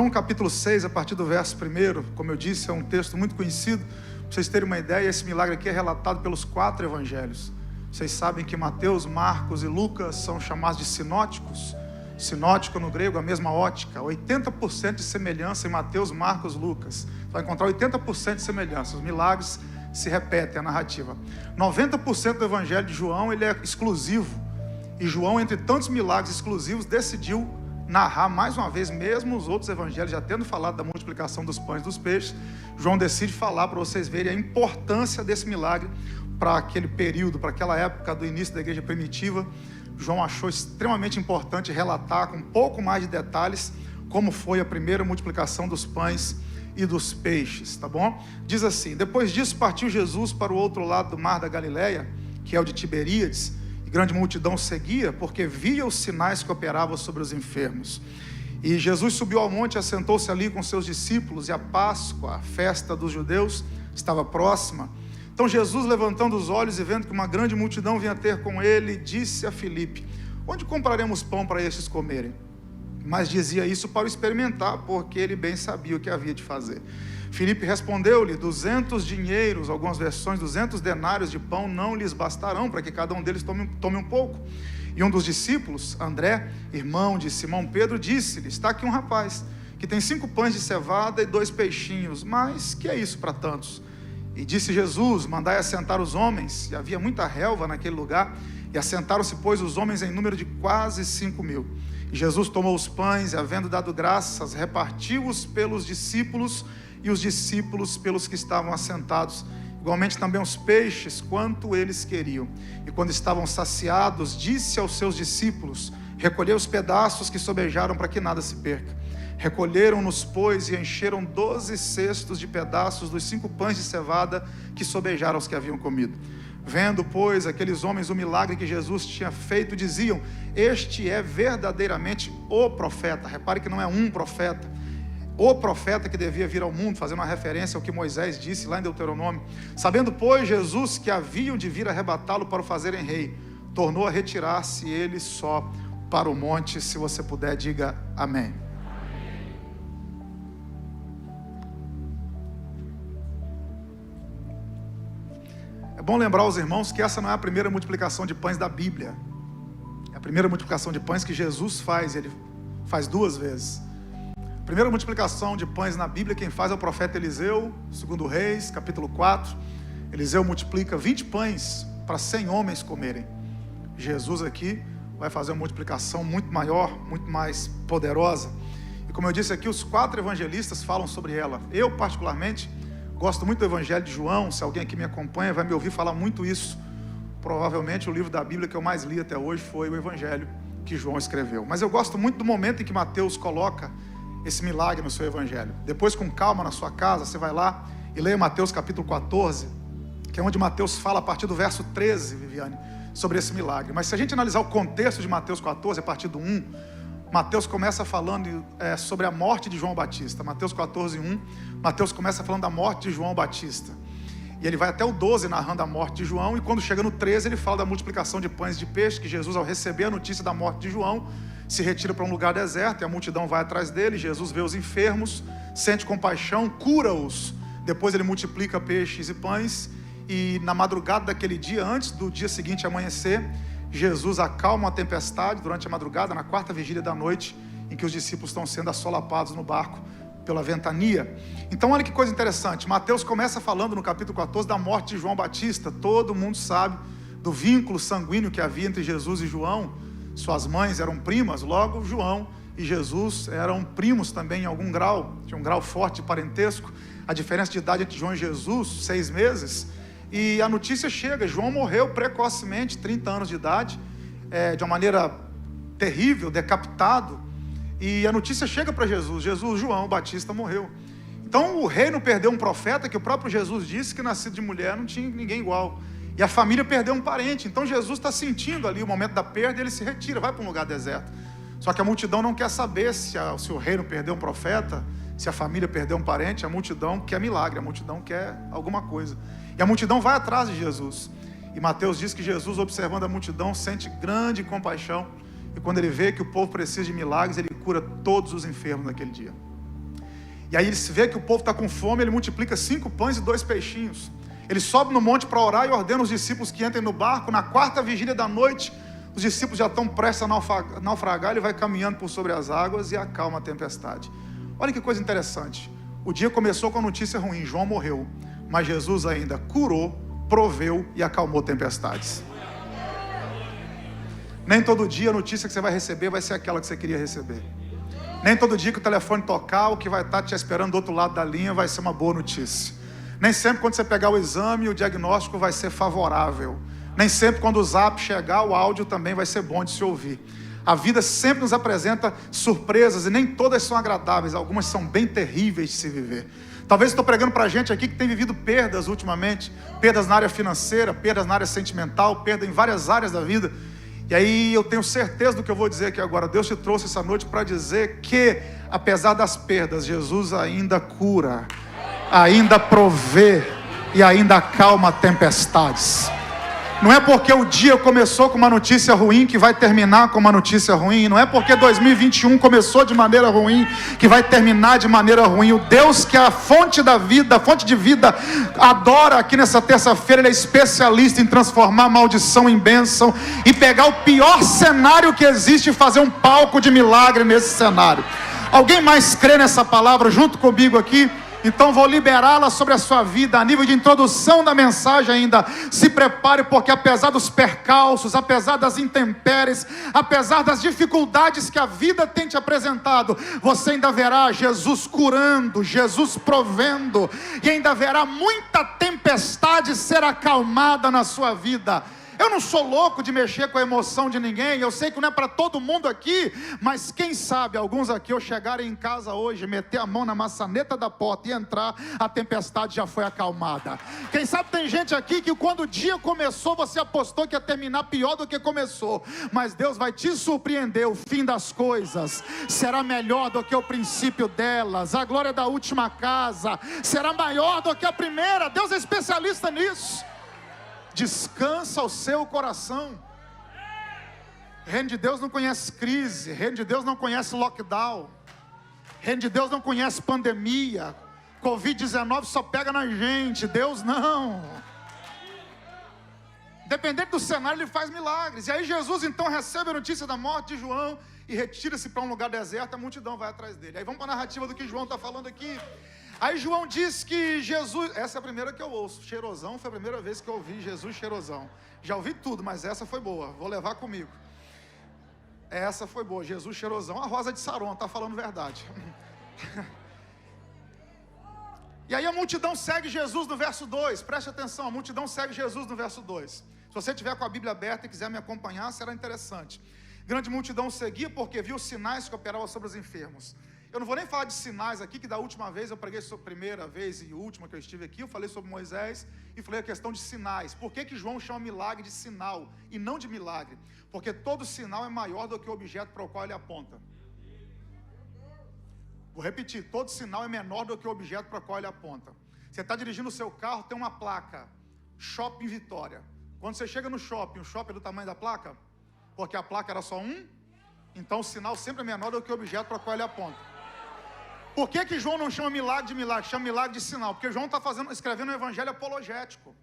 João capítulo 6, a partir do verso 1, como eu disse, é um texto muito conhecido. Para vocês terem uma ideia, esse milagre aqui é relatado pelos 4 evangelhos. Vocês sabem que Mateus, Marcos e Lucas são chamados de sinóticos. Sinótico no grego, a mesma ótica. 80% de semelhança em Mateus, Marcos, Lucas. Você vai encontrar 80% de semelhança. Os milagres se repetem, a narrativa. 90% do evangelho de João, ele é exclusivo. E João, entre tantos milagres exclusivos, decidiu narrar mais uma vez, mesmo os outros evangelhos já tendo falado da multiplicação dos pães e dos peixes. João decide falar para vocês verem a importância desse milagre para aquele período, para aquela época do início da igreja primitiva. João achou extremamente importante relatar com um pouco mais de detalhes como foi a primeira multiplicação dos pães e dos peixes, tá bom? Diz assim: depois disso partiu Jesus para o outro lado do mar da Galileia, que é o de Tiberíades, e grande multidão seguia, porque via os sinais que operavam sobre os enfermos. E Jesus subiu ao monte e assentou-se ali com seus discípulos, e a Páscoa, a festa dos judeus, estava próxima. Então Jesus, levantando os olhos e vendo que uma grande multidão vinha ter com ele, disse a Filipe: onde compraremos pão para estes comerem? Mas dizia isso para o experimentar, porque ele bem sabia o que havia de fazer. Filipe respondeu-lhe: 200 dinheiros, algumas versões, 200 denários de pão não lhes bastarão, para que cada um deles tome um pouco. E um dos discípulos, André, irmão de Simão Pedro, disse-lhe: está aqui um rapaz, que tem 5 pães de cevada e 2 peixinhos, mas que é isso para tantos? E disse Jesus: mandai assentar os homens. E havia muita relva naquele lugar, e assentaram-se, pois, os homens em número de quase 5.000. E Jesus tomou os pães, e havendo dado graças, repartiu-os pelos discípulos, e os discípulos pelos que estavam assentados, igualmente também os peixes, quanto eles queriam. E quando estavam saciados, disse aos seus discípulos: recolhei os pedaços que sobejaram, para que nada se perca. Recolheram-nos, pois, e encheram 12 cestos de pedaços dos 5 pães de cevada que sobejaram os que haviam comido. Vendo, pois, aqueles homens o milagre que Jesus tinha feito, diziam: este é verdadeiramente o profeta. Repare que não é um profeta, o profeta que devia vir ao mundo, fazendo uma referência ao que Moisés disse lá em Deuteronômio. Sabendo, pois, Jesus que haviam de vir arrebatá-lo para o fazerem rei, tornou a retirar-se ele só para o monte. Se você puder, diga amém. É bom lembrar aos irmãos que essa não é a primeira multiplicação de pães da Bíblia. É a primeira multiplicação de pães que Jesus faz, ele faz 2 vezes. A primeira multiplicação de pães na Bíblia, quem faz é o profeta Eliseu, 2 Reis, capítulo 4. Eliseu multiplica 20 pães para 100 homens comerem. Jesus aqui vai fazer uma multiplicação muito maior, muito mais poderosa. E como eu disse aqui, os 4 evangelistas falam sobre ela. Eu, particularmente, gosto muito do evangelho de João. Se alguém aqui me acompanha, vai me ouvir falar muito isso. Provavelmente o livro da Bíblia que eu mais li até hoje foi o evangelho que João escreveu. Mas eu gosto muito do momento em que Mateus coloca esse milagre no seu evangelho. Depois, com calma, na sua casa, você vai lá e leia Mateus capítulo 14, que é onde Mateus fala a partir do verso 13, Viviane, sobre esse milagre. Mas se a gente analisar o contexto de Mateus 14, a partir do 1, Mateus começa falando sobre a morte de João Batista. Mateus 14, 1, Mateus começa falando da morte de João Batista. E ele vai até o 12 narrando a morte de João, e quando chega no 13 ele fala da multiplicação de pães e de peixe, que Jesus, ao receber a notícia da morte de João, se retira para um lugar deserto, e a multidão vai atrás dele. Jesus vê os enfermos, sente compaixão, cura-os. Depois ele multiplica peixes e pães, e na madrugada daquele dia, antes do dia seguinte amanhecer, Jesus acalma a tempestade durante a madrugada, na 4ª vigília da noite, em que os discípulos estão sendo assolapados no barco pela ventania. Então olha que coisa interessante, Mateus começa falando no capítulo 14 da morte de João Batista. Todo mundo sabe do vínculo sanguíneo que havia entre Jesus e João. Suas mães eram primas, logo João e Jesus eram primos também em algum grau, tinha um grau forte de parentesco. A diferença de idade entre João e Jesus, 6 meses. E a notícia chega: João morreu precocemente, 30 anos de idade, de uma maneira terrível, decapitado. E a notícia chega para Jesus: João Batista morreu. Então o reino perdeu um profeta que o próprio Jesus disse que nascido de mulher não tinha ninguém igual. E a família perdeu um parente. Então Jesus está sentindo ali o momento da perda, e ele se retira, vai para um lugar deserto. Só que a multidão não quer saber se o reino perdeu um profeta, se a família perdeu um parente. A multidão quer milagre, a multidão quer alguma coisa. E a multidão vai atrás de Jesus. E Mateus diz que Jesus, observando a multidão, sente grande compaixão. E quando ele vê que o povo precisa de milagres, ele cura todos os enfermos naquele dia. E aí ele se vê que o povo está com fome, ele multiplica 5 pães e 2 peixinhos. Ele sobe no monte para orar e ordena os discípulos que entrem no barco. Na 4ª vigília da noite, os discípulos já estão prestes a naufragar. Ele vai caminhando por sobre as águas e acalma a tempestade. Olha que coisa interessante. O dia começou com a notícia ruim, João morreu. Mas Jesus ainda curou, proveu e acalmou tempestades. Nem todo dia a notícia que você vai receber vai ser aquela que você queria receber. Nem todo dia que o telefone tocar, o que vai estar te esperando do outro lado da linha vai ser uma boa notícia. Nem sempre quando você pegar o exame, o diagnóstico vai ser favorável. Nem sempre quando o zap chegar, o áudio também vai ser bom de se ouvir. A vida sempre nos apresenta surpresas e nem todas são agradáveis, algumas são bem terríveis de se viver. Talvez eu estou pregando para gente aqui que tem vivido perdas ultimamente, perdas na área financeira, perdas na área sentimental, perda em várias áreas da vida. E aí eu tenho certeza do que eu vou dizer aqui agora. Deus te trouxe essa noite para dizer que, apesar das perdas, Jesus ainda cura, ainda provê e ainda acalma tempestades. Não é porque o dia começou com uma notícia ruim que vai terminar com uma notícia ruim. Não é porque 2021 começou de maneira ruim que vai terminar de maneira ruim. O Deus que é a fonte da vida, a fonte de vida, adora aqui nessa terça-feira. Ele é especialista em transformar maldição em bênção e pegar o pior cenário que existe e fazer um palco de milagre nesse cenário. Alguém mais crê nessa palavra junto comigo aqui? Então vou liberá-la sobre a sua vida, a nível de introdução da mensagem ainda. Se prepare, porque apesar dos percalços, apesar das intempéries, apesar das dificuldades que a vida tem te apresentado, você ainda verá Jesus curando, Jesus provendo, e ainda verá muita tempestade ser acalmada na sua vida. Eu não sou louco de mexer com a emoção de ninguém, eu sei que não é para todo mundo aqui, mas quem sabe alguns aqui ao chegarem em casa hoje, meter a mão na maçaneta da porta e entrar, a tempestade já foi acalmada. Quem sabe tem gente aqui que quando o dia começou, você apostou que ia terminar pior do que começou, mas Deus vai te surpreender, o fim das coisas será melhor do que o princípio delas, a glória da última casa será maior do que a primeira. Deus é especialista nisso. Descansa o seu coração. Reino de Deus não conhece crise, reino de Deus não conhece lockdown, reino de Deus não conhece pandemia, Covid-19 só pega na gente, Deus não. Dependendo do cenário, Ele faz milagres. E aí Jesus então recebe a notícia da morte de João e retira-se para um lugar deserto, a multidão vai atrás dele. Aí vamos para a narrativa do que João está falando aqui. Aí João diz que Jesus, essa é a primeira que eu ouço, cheirosão, foi a primeira vez que eu ouvi Jesus cheirosão. Já ouvi tudo, mas essa foi boa, vou levar comigo. Essa foi boa, Jesus cheirosão, a Rosa de Saron, está falando verdade. E aí a multidão segue Jesus no verso 2, preste atenção, a multidão segue Jesus no verso 2. Se você tiver com a Bíblia aberta e quiser me acompanhar, será interessante. Grande multidão seguia porque viu os sinais que operavam sobre os enfermos. Eu não vou nem falar de sinais aqui, que da última vez eu preguei sobre a primeira vez e última que eu estive aqui, eu falei sobre Moisés e falei a questão de sinais. Por que João chama milagre de sinal e não de milagre? Porque todo sinal é maior do que o objeto para o qual ele aponta. Vou repetir, todo sinal é menor do que o objeto para o qual ele aponta. Você está dirigindo o seu carro, tem uma placa, Shopping Vitória. Quando você chega no shopping, o shopping é do tamanho da placa? Porque a placa era só um, então o sinal sempre é menor do que o objeto para o qual ele aponta. Por que João não chama milagre de milagre, chama milagre de sinal? Porque João está escrevendo um evangelho apologético.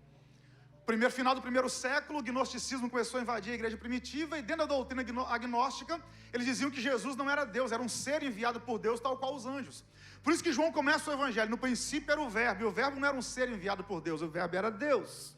Final do primeiro século, o gnosticismo começou a invadir a igreja primitiva, e dentro da doutrina agnóstica, eles diziam que Jesus não era Deus, era um ser enviado por Deus, tal qual os anjos. Por isso que João começa o evangelho, no princípio era o verbo, e o verbo não era um ser enviado por Deus, o verbo era Deus.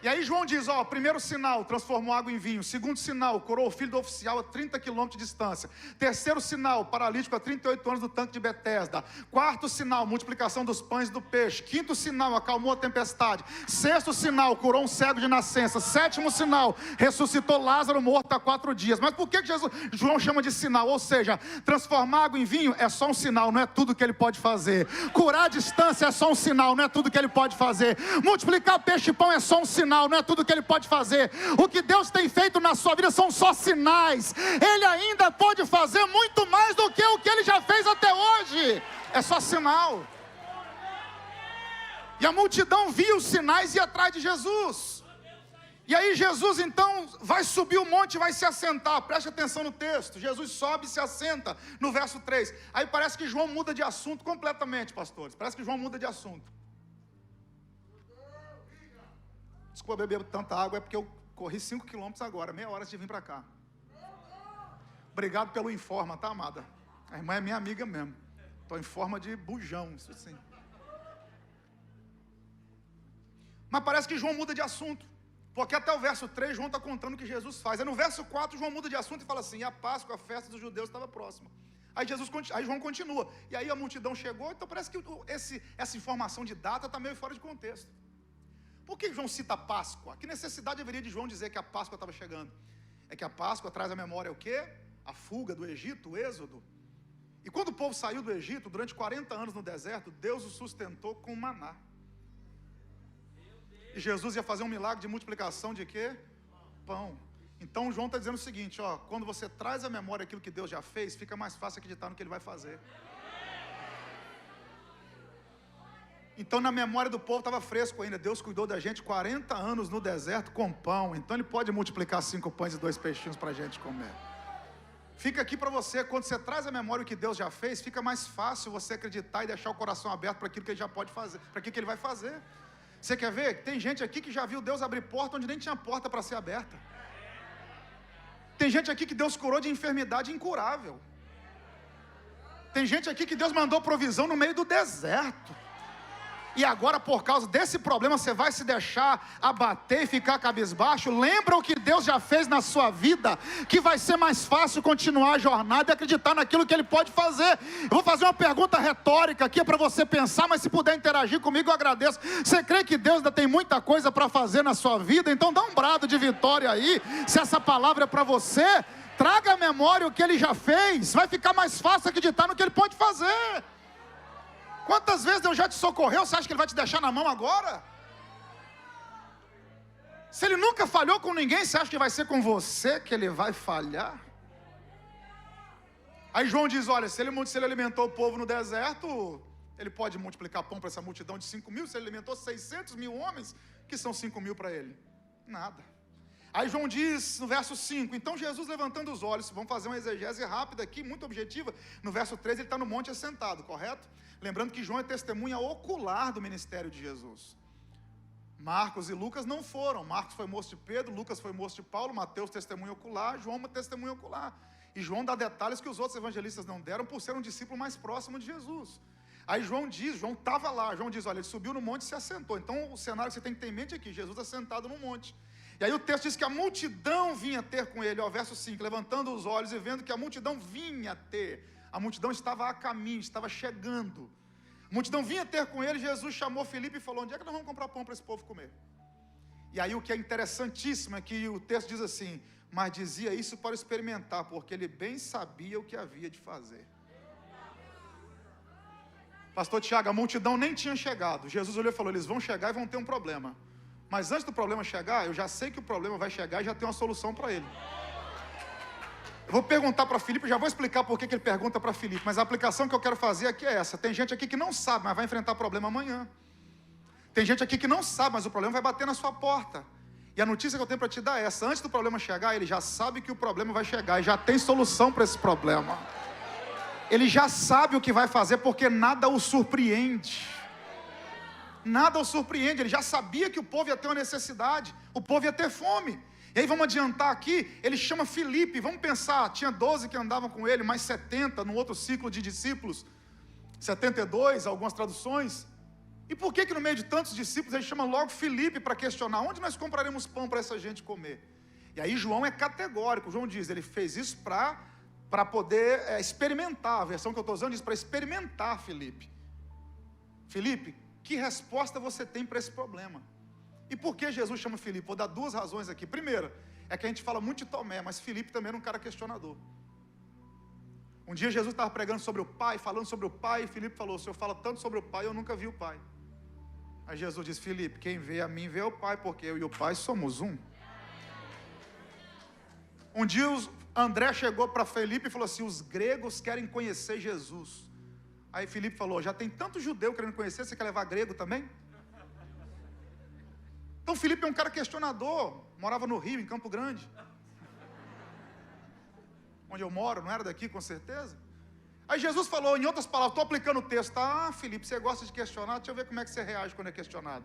E aí João diz, primeiro sinal, transformou água em vinho. Segundo sinal, curou o filho do oficial a 30 quilômetros de distância. Terceiro sinal, paralítico há 38 anos no tanque de Betesda. Quarto sinal, multiplicação dos pães e do peixe. Quinto sinal, acalmou a tempestade. Sexto sinal, curou um cego de nascença. Sétimo sinal, ressuscitou Lázaro morto há 4 dias. Mas por que João chama de sinal? Ou seja, transformar água em vinho é só um sinal, não é tudo que ele pode fazer. Curar a distância é só um sinal, não é tudo que ele pode fazer. Multiplicar peixe e pão é só um sinal, não é tudo que Ele pode fazer. O que Deus tem feito na sua vida são só sinais. Ele ainda pode fazer muito mais do que o que Ele já fez até hoje. É só sinal. E a multidão via os sinais e ia atrás de Jesus. E aí Jesus então vai subir o monte e vai se assentar. Preste atenção no texto. Jesus sobe e se assenta no verso 3. Aí parece que João muda de assunto completamente, pastores. Parece que João muda de assunto. Desculpa, eu bebo tanta água, é porque eu corri 5 quilômetros agora, meia hora de vir para cá. Obrigado pelo informa, tá, amada? A irmã é minha amiga mesmo. Estou em forma de bujão, isso assim. Mas parece que João muda de assunto. Porque até o verso 3, João está contando o que Jesus faz. Aí no verso 4, João muda de assunto e fala assim: e a Páscoa, a festa dos judeus estava próxima. Aí João continua. E aí a multidão chegou, então parece que essa informação de data está meio fora de contexto. Por que João cita a Páscoa? Que necessidade haveria de João dizer que a Páscoa estava chegando? É que a Páscoa traz à memória o quê? A fuga do Egito, o êxodo. E quando o povo saiu do Egito, durante 40 anos no deserto, Deus o sustentou com maná. E Jesus ia fazer um milagre de multiplicação de quê? Pão. Então João está dizendo o seguinte, ó, quando você traz à memória aquilo que Deus já fez, fica mais fácil acreditar no que Ele vai fazer. Então na memória do povo estava fresco ainda. Deus cuidou da gente 40 anos no deserto com pão. Então Ele pode multiplicar 5 pães e 2 peixinhos para a gente comer. Fica aqui para você, quando você traz à memória o que Deus já fez, fica mais fácil você acreditar e deixar o coração aberto para aquilo que Ele já pode fazer, para aquilo que Ele vai fazer. Você quer ver? Tem gente aqui que já viu Deus abrir porta onde nem tinha porta para ser aberta. Tem gente aqui que Deus curou de enfermidade incurável. Tem gente aqui que Deus mandou provisão no meio do deserto. E agora, por causa desse problema, você vai se deixar abater e ficar cabisbaixo? Lembra o que Deus já fez na sua vida, que vai ser mais fácil continuar a jornada e acreditar naquilo que Ele pode fazer. Eu vou fazer uma pergunta retórica aqui para você pensar, mas se puder interagir comigo, eu agradeço. Você crê que Deus ainda tem muita coisa para fazer na sua vida? Então dá um brado de vitória aí, se essa palavra é para você. Traga à memória o que Ele já fez, vai ficar mais fácil acreditar no que Ele pode fazer. Quantas vezes Deus já te socorreu, você acha que Ele vai te deixar na mão agora? Se Ele nunca falhou com ninguém, você acha que vai ser com você que Ele vai falhar? Aí João diz, olha, se ele alimentou o povo no deserto, Ele pode multiplicar pão para essa multidão de 5 mil. Se Ele alimentou 600 mil homens, que são 5 mil para Ele? Nada. Aí João diz no verso 5, então Jesus levantando os olhos, vamos fazer uma exegese rápida aqui, muito objetiva. No verso 3 ele está no monte assentado, correto? Lembrando que João é testemunha ocular do ministério de Jesus. Marcos e Lucas não foram. Marcos foi moço de Pedro, Lucas foi moço de Paulo, Mateus testemunha ocular, João uma testemunha ocular. E João dá detalhes que os outros evangelistas não deram por ser um discípulo mais próximo de Jesus. Aí João estava lá, João diz, olha, ele subiu no monte e se assentou. Então o cenário que você tem que ter em mente aqui, Jesus assentado no monte. E aí o texto diz que a multidão vinha ter com ele, ó, verso 5, levantando os olhos e vendo que a multidão vinha ter. A multidão estava a caminho, estava chegando. A multidão vinha ter com ele, Jesus chamou Filipe e falou, onde é que nós vamos comprar pão para esse povo comer? E aí o que é interessantíssimo é que o texto diz assim, mas dizia isso para experimentar, porque ele bem sabia o que havia de fazer. Pastor Tiago, a multidão nem tinha chegado. Jesus olhou e falou, eles vão chegar e vão ter um problema. Mas antes do problema chegar, eu já sei que o problema vai chegar e já tem uma solução para ele. Eu vou perguntar para Filipe, já vou explicar por que ele pergunta para Filipe, mas a aplicação que eu quero fazer aqui é essa. Tem gente aqui que não sabe, mas vai enfrentar problema amanhã. Tem gente aqui que não sabe, mas o problema vai bater na sua porta. E a notícia que eu tenho para te dar é essa, antes do problema chegar, ele já sabe que o problema vai chegar e já tem solução para esse problema. Ele já sabe o que vai fazer, porque nada o surpreende. Nada o surpreende, ele já sabia que o povo ia ter uma necessidade, o povo ia ter fome. E aí vamos adiantar aqui, ele chama Filipe, vamos pensar, tinha 12 que andavam com ele, mais 70 no outro ciclo de discípulos, 72, algumas traduções. E por que no meio de tantos discípulos ele chama logo Filipe para questionar, onde nós compraremos pão para essa gente comer? E aí João é categórico, João diz, ele fez isso para poder experimentar, a versão que eu estou usando diz para experimentar Filipe. Filipe, que resposta você tem para esse problema? E por que Jesus chama Filipe? Vou dar 2 razões aqui. Primeira, é que a gente fala muito de Tomé, mas Filipe também era um cara questionador. Um dia Jesus estava pregando sobre o Pai, falando sobre o Pai, e Filipe falou, o Senhor fala tanto sobre o Pai, eu nunca vi o Pai. Aí Jesus diz, Filipe, quem vê a mim vê o Pai, porque eu e o Pai somos um. Um dia André chegou para Filipe e falou assim, os gregos querem conhecer Jesus. Aí Filipe falou, já tem tanto judeu querendo conhecer, você quer levar grego também? Então Filipe é um cara questionador. Morava no Rio, em Campo Grande. Onde eu moro, não era daqui, com certeza. Aí Jesus falou, em outras palavras, estou aplicando o texto. Ah, Felipe, você gosta de questionar? Deixa eu ver como é que você reage quando é questionado.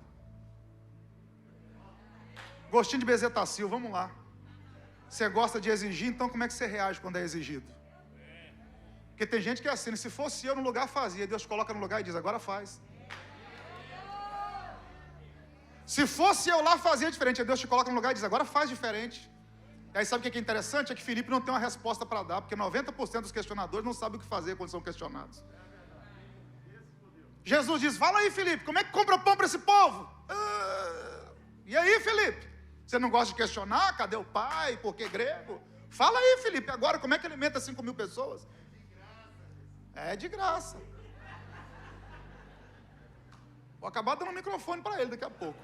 Gostinho de bezetacil, vamos lá. Você gosta de exigir, então como é que você reage quando é exigido? Porque tem gente que é assim, se fosse eu no lugar, fazia. Deus coloca no lugar e diz, agora faz. Se fosse eu lá, fazia diferente. Deus te coloca no lugar e diz, agora faz diferente. E aí sabe o que é interessante? É que Felipe não tem uma resposta para dar, porque 90% dos questionadores não sabem o que fazer quando são questionados. Jesus diz, fala aí, Felipe, como é que compra pão para esse povo? E aí, Felipe? Você não gosta de questionar? Cadê o pai? Por que grego? Fala aí, Felipe, agora como é que alimenta 5.000 pessoas? É de graça. Vou acabar dando um microfone para ele daqui a pouco.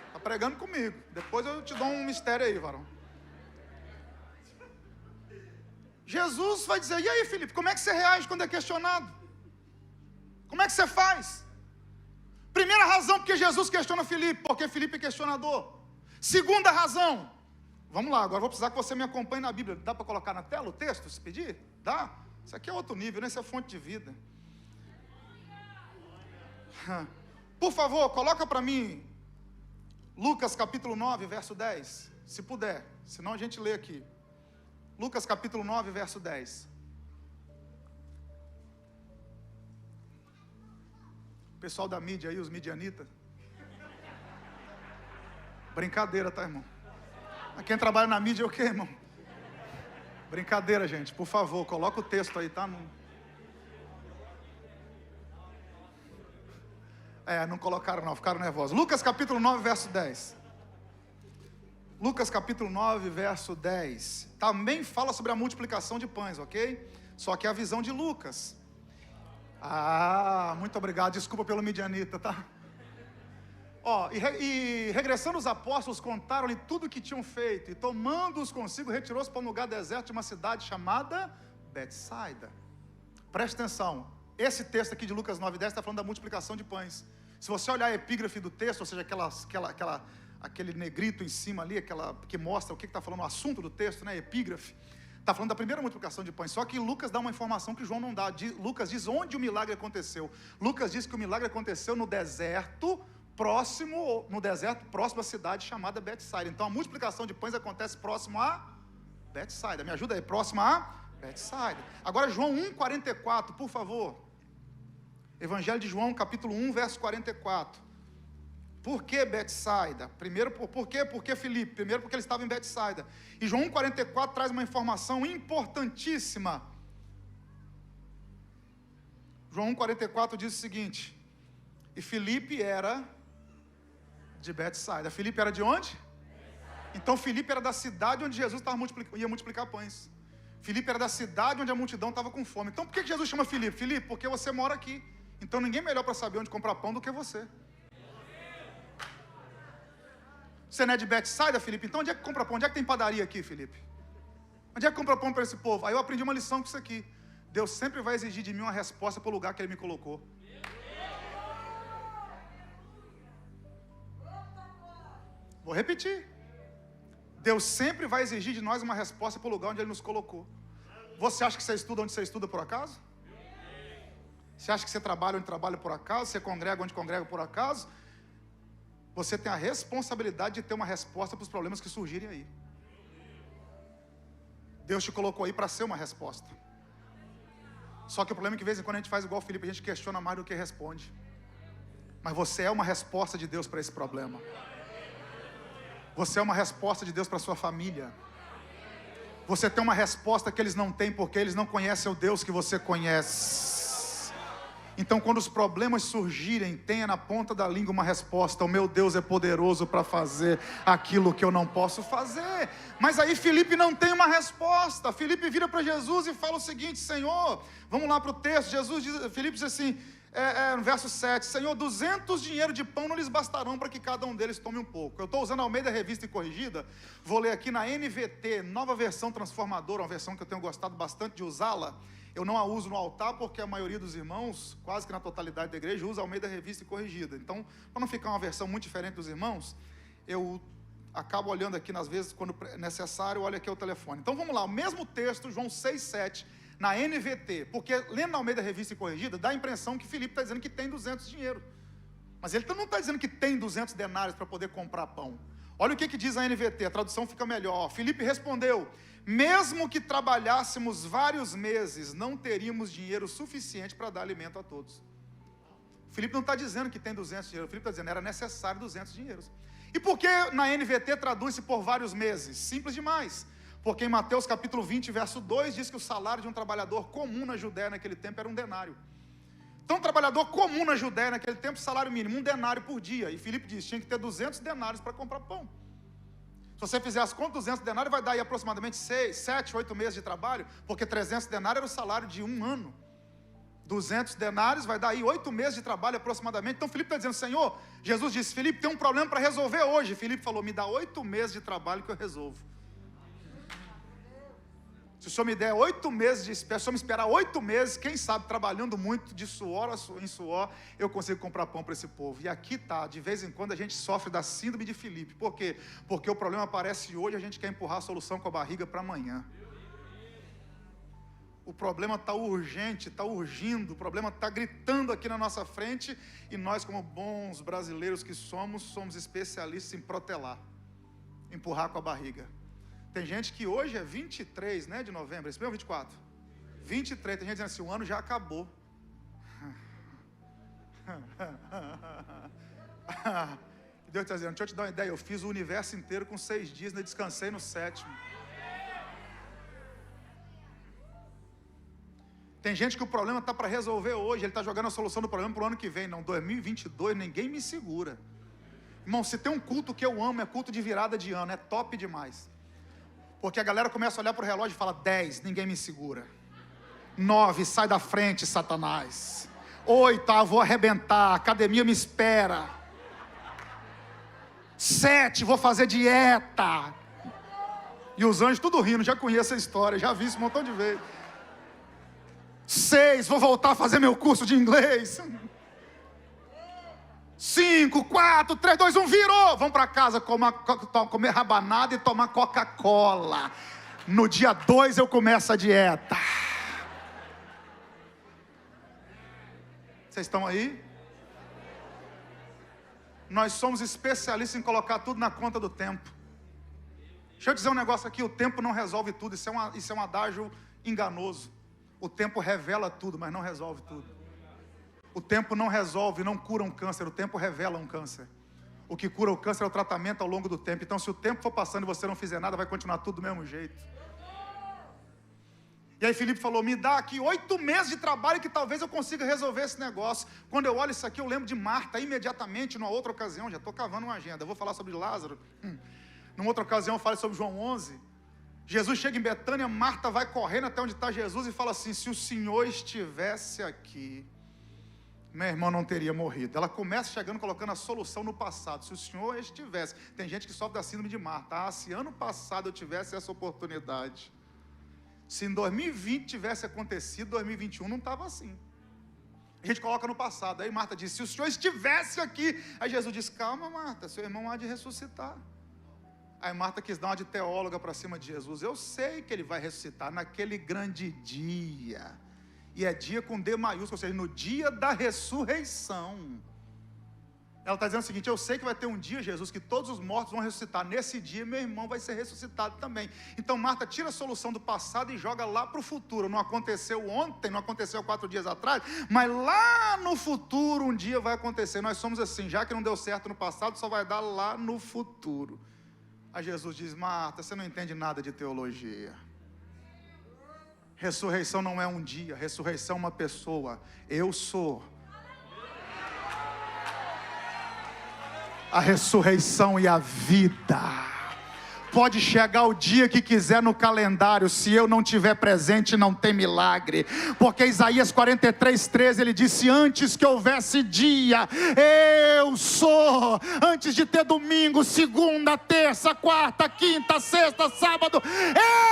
Está pregando comigo. Depois eu te dou um mistério aí, varão. Jesus vai dizer, e aí, Felipe, como é que você reage quando é questionado? Como é que você faz? Primeira razão porque Jesus questiona Felipe, porque Felipe é questionador. Segunda razão, vamos lá, agora vou precisar que você me acompanhe na Bíblia. Dá para colocar na tela o texto, se pedir? Dá? Isso aqui é outro nível, né? Isso é fonte de vida. Por favor, coloca para mim Lucas capítulo 9, verso 10, se puder, senão a gente lê aqui. Lucas capítulo 9, verso 10. Pessoal da mídia aí, os midianitas. Brincadeira, tá, irmão? Quem trabalha na mídia é o quê, irmão? Brincadeira, gente. Por favor, coloca o texto aí, tá? Não colocaram não, ficaram nervosos. Lucas capítulo 9, verso 10. Lucas capítulo 9, verso 10. Também fala sobre a multiplicação de pães, ok? Só que é a visão de Lucas. Muito obrigado, desculpa pelo midianita, tá? E regressando os apóstolos, contaram-lhe tudo o que tinham feito, e tomando-os consigo, retirou-se para um lugar deserto de uma cidade chamada Betsaida. Preste atenção, esse texto aqui de Lucas 9:10 está falando da multiplicação de pães. Se você olhar a epígrafe do texto, ou seja, aquele negrito em cima ali, que mostra o que está falando, o assunto do texto, né? Epígrafe, está falando da primeira multiplicação de pães. Só que Lucas dá uma informação que João não dá. Lucas diz onde o milagre aconteceu. Lucas diz que o milagre aconteceu no deserto próximo à cidade chamada Betsaida. Então a multiplicação de pães acontece próximo a Betsaida. Me ajuda aí, próximo a Betsaida. Agora João 1,44, por favor. Evangelho de João, capítulo 1, verso 44. Por que Betsaida? Primeiro, por que Filipe? Primeiro, porque ele estava em Betsaida. E João 1,44 traz uma informação importantíssima. João 1,44 diz o seguinte: e Filipe era de Betsaida. Filipe era de onde? Então Filipe era da cidade onde Jesus ia multiplicar pães. Filipe era da cidade onde a multidão estava com fome. Então por que Jesus chama Filipe? Filipe, porque você mora aqui. Então ninguém melhor para saber onde comprar pão do que você. Você não é de Betsaida, Filipe? Então onde é que compra pão? Onde é que tem padaria aqui, Filipe? Onde é que compra pão para esse povo? Aí eu aprendi uma lição com isso aqui. Deus sempre vai exigir de mim uma resposta para o lugar que Ele me colocou. Vou repetir. Deus sempre vai exigir de nós uma resposta para o lugar onde Ele nos colocou. Você acha que você estuda onde você estuda por acaso? Você acha que você trabalha onde trabalha por acaso? Você congrega onde congrega por acaso? Você tem a responsabilidade de ter uma resposta para os problemas que surgirem aí. Deus te colocou aí para ser uma resposta. Só que o problema é que de vez em quando a gente faz igual o Filipe, a gente questiona mais do que responde. Mas você é uma resposta de Deus para esse problema. Você é uma resposta de Deus para a sua família. Você tem uma resposta que eles não têm, porque eles não conhecem o Deus que você conhece. Então quando os problemas surgirem, tenha na ponta da língua uma resposta: o meu Deus é poderoso para fazer aquilo que eu não posso fazer. Mas aí Filipe não tem uma resposta. Filipe vira para Jesus e fala o seguinte: Senhor, vamos lá para o texto. Filipe diz assim, no verso 7, Senhor, 200 dinheiro de pão não lhes bastarão para que cada um deles tome um pouco. Eu estou usando a Almeida Revista e Corrigida, vou ler aqui na NVT, nova versão transformadora, uma versão que eu tenho gostado bastante de usá-la. Eu não a uso no altar porque a maioria dos irmãos, quase que na totalidade da igreja, usa a Almeida Revista e Corrigida. Então, para não ficar uma versão muito diferente dos irmãos, acabo olhando aqui, às vezes, quando é necessário, olho aqui o telefone. Então vamos lá, o mesmo texto, João 6,7, na NVT, porque lendo na Almeida Revista e Corrigida, dá a impressão que Filipe está dizendo que tem 200 dinheiro. Mas ele não está dizendo que tem 200 denários para poder comprar pão. Olha o que diz a NVT, a tradução fica melhor. Filipe respondeu: mesmo que trabalhássemos vários meses, não teríamos dinheiro suficiente para dar alimento a todos. Filipe não está dizendo que tem 200 dinheiros, Filipe está dizendo que era necessário 200 dinheiros. E por que na NVT traduz-se por vários meses? Simples demais. Porque em Mateus capítulo 20, verso 2, diz que o salário de um trabalhador comum na Judéia naquele tempo era um denário. Então, um trabalhador comum na Judéia naquele tempo, salário mínimo, 1 denário por dia. E Filipe diz, tinha que ter 200 denários para comprar pão. Se você fizer as contas, 200 denários vai dar aí aproximadamente 7, 8 meses de trabalho, porque 300 denários era o salário de um ano. 200 denários vai dar aí 8 meses de trabalho aproximadamente. Então Filipe está dizendo, Senhor, Jesus disse, Filipe, tem um problema para resolver hoje. Filipe falou, me dá 8 meses de trabalho que eu resolvo. Se o Senhor me der 8 meses de espera, se o Senhor me esperar 8 meses, quem sabe, trabalhando muito de suor em suor, eu consigo comprar pão para esse povo. E aqui tá, de vez em quando a gente sofre da síndrome de Filipe. Por quê? Porque o problema aparece hoje, a gente quer empurrar a solução com a barriga para amanhã. O problema está urgente, está urgindo, o problema está gritando aqui na nossa frente, e nós, como bons brasileiros que somos especialistas em protelar, empurrar com a barriga. Tem gente que hoje é 23, né, de novembro, esse mesmo 24? 23, tem gente dizendo assim, o ano já acabou. Deus está dizendo, deixa eu te dar uma ideia, eu fiz o universo inteiro com 6 dias, ainda descansei no 7º. Tem gente que o problema está para resolver hoje, ele está jogando a solução do problema para o ano que vem. Não, 2022, ninguém me segura. Irmão, se tem um culto que eu amo, é culto de virada de ano, é top demais. Porque a galera começa a olhar para o relógio e fala, 10, ninguém me segura. 9, sai da frente, Satanás. 8, vou arrebentar, a academia me espera. 7, vou fazer dieta. E os anjos tudo rindo, já conheço a história, já vi isso um montão de vezes. 6, vou voltar a fazer meu curso de inglês. 5, 4, 3, 2, 1, virou. Vamos para casa comer rabanada e tomar Coca-Cola. No dia 2 eu começo a dieta. Vocês estão aí? Nós somos especialistas em colocar tudo na conta do tempo. Deixa eu dizer um negócio aqui, o tempo não resolve tudo, isso é um adágio enganoso. O tempo revela tudo, mas não resolve tudo. O tempo não resolve, não cura um câncer, o tempo revela um câncer. O que cura o câncer é o tratamento ao longo do tempo. Então, se o tempo for passando e você não fizer nada, vai continuar tudo do mesmo jeito. E aí Filipe falou, me dá aqui 8 meses de trabalho que talvez eu consiga resolver esse negócio. Quando eu olho isso aqui, eu lembro de Marta, imediatamente, numa outra ocasião, já estou cavando uma agenda, eu vou falar sobre Lázaro. Numa outra ocasião eu falei sobre João 11. Jesus chega em Betânia, Marta vai correndo até onde está Jesus e fala assim, se o Senhor estivesse aqui, meu irmão não teria morrido. Ela começa chegando, colocando a solução no passado. Se o Senhor estivesse, tem gente que sofre da síndrome de Marta, se ano passado eu tivesse essa oportunidade, se em 2020 tivesse acontecido, 2021 não estava assim. A gente coloca no passado, aí Marta diz, se o Senhor estivesse aqui, aí Jesus diz, calma Marta, seu irmão há de ressuscitar. Aí Marta quis dar uma de teóloga para cima de Jesus, eu sei que ele vai ressuscitar naquele grande dia, e é dia com D maiúsculo, ou seja, no dia da ressurreição. Ela está dizendo o seguinte, eu sei que vai ter um dia, Jesus, que todos os mortos vão ressuscitar, nesse dia meu irmão vai ser ressuscitado também. Então Marta tira a solução do passado e joga lá para o futuro. Não aconteceu ontem, não aconteceu 4 dias atrás, mas lá no futuro um dia vai acontecer. Nós somos assim, já que não deu certo no passado, só vai dar lá no futuro. Aí Jesus diz, Marta, você não entende nada de teologia. Ressurreição não é um dia, ressurreição é uma pessoa. Eu sou a ressurreição e a vida. Pode chegar o dia que quiser no calendário, se eu não estiver presente não tem milagre, porque Isaías 43:13 ele disse, antes que houvesse dia, eu sou, antes de ter domingo, segunda, terça, quarta, quinta, sexta, sábado,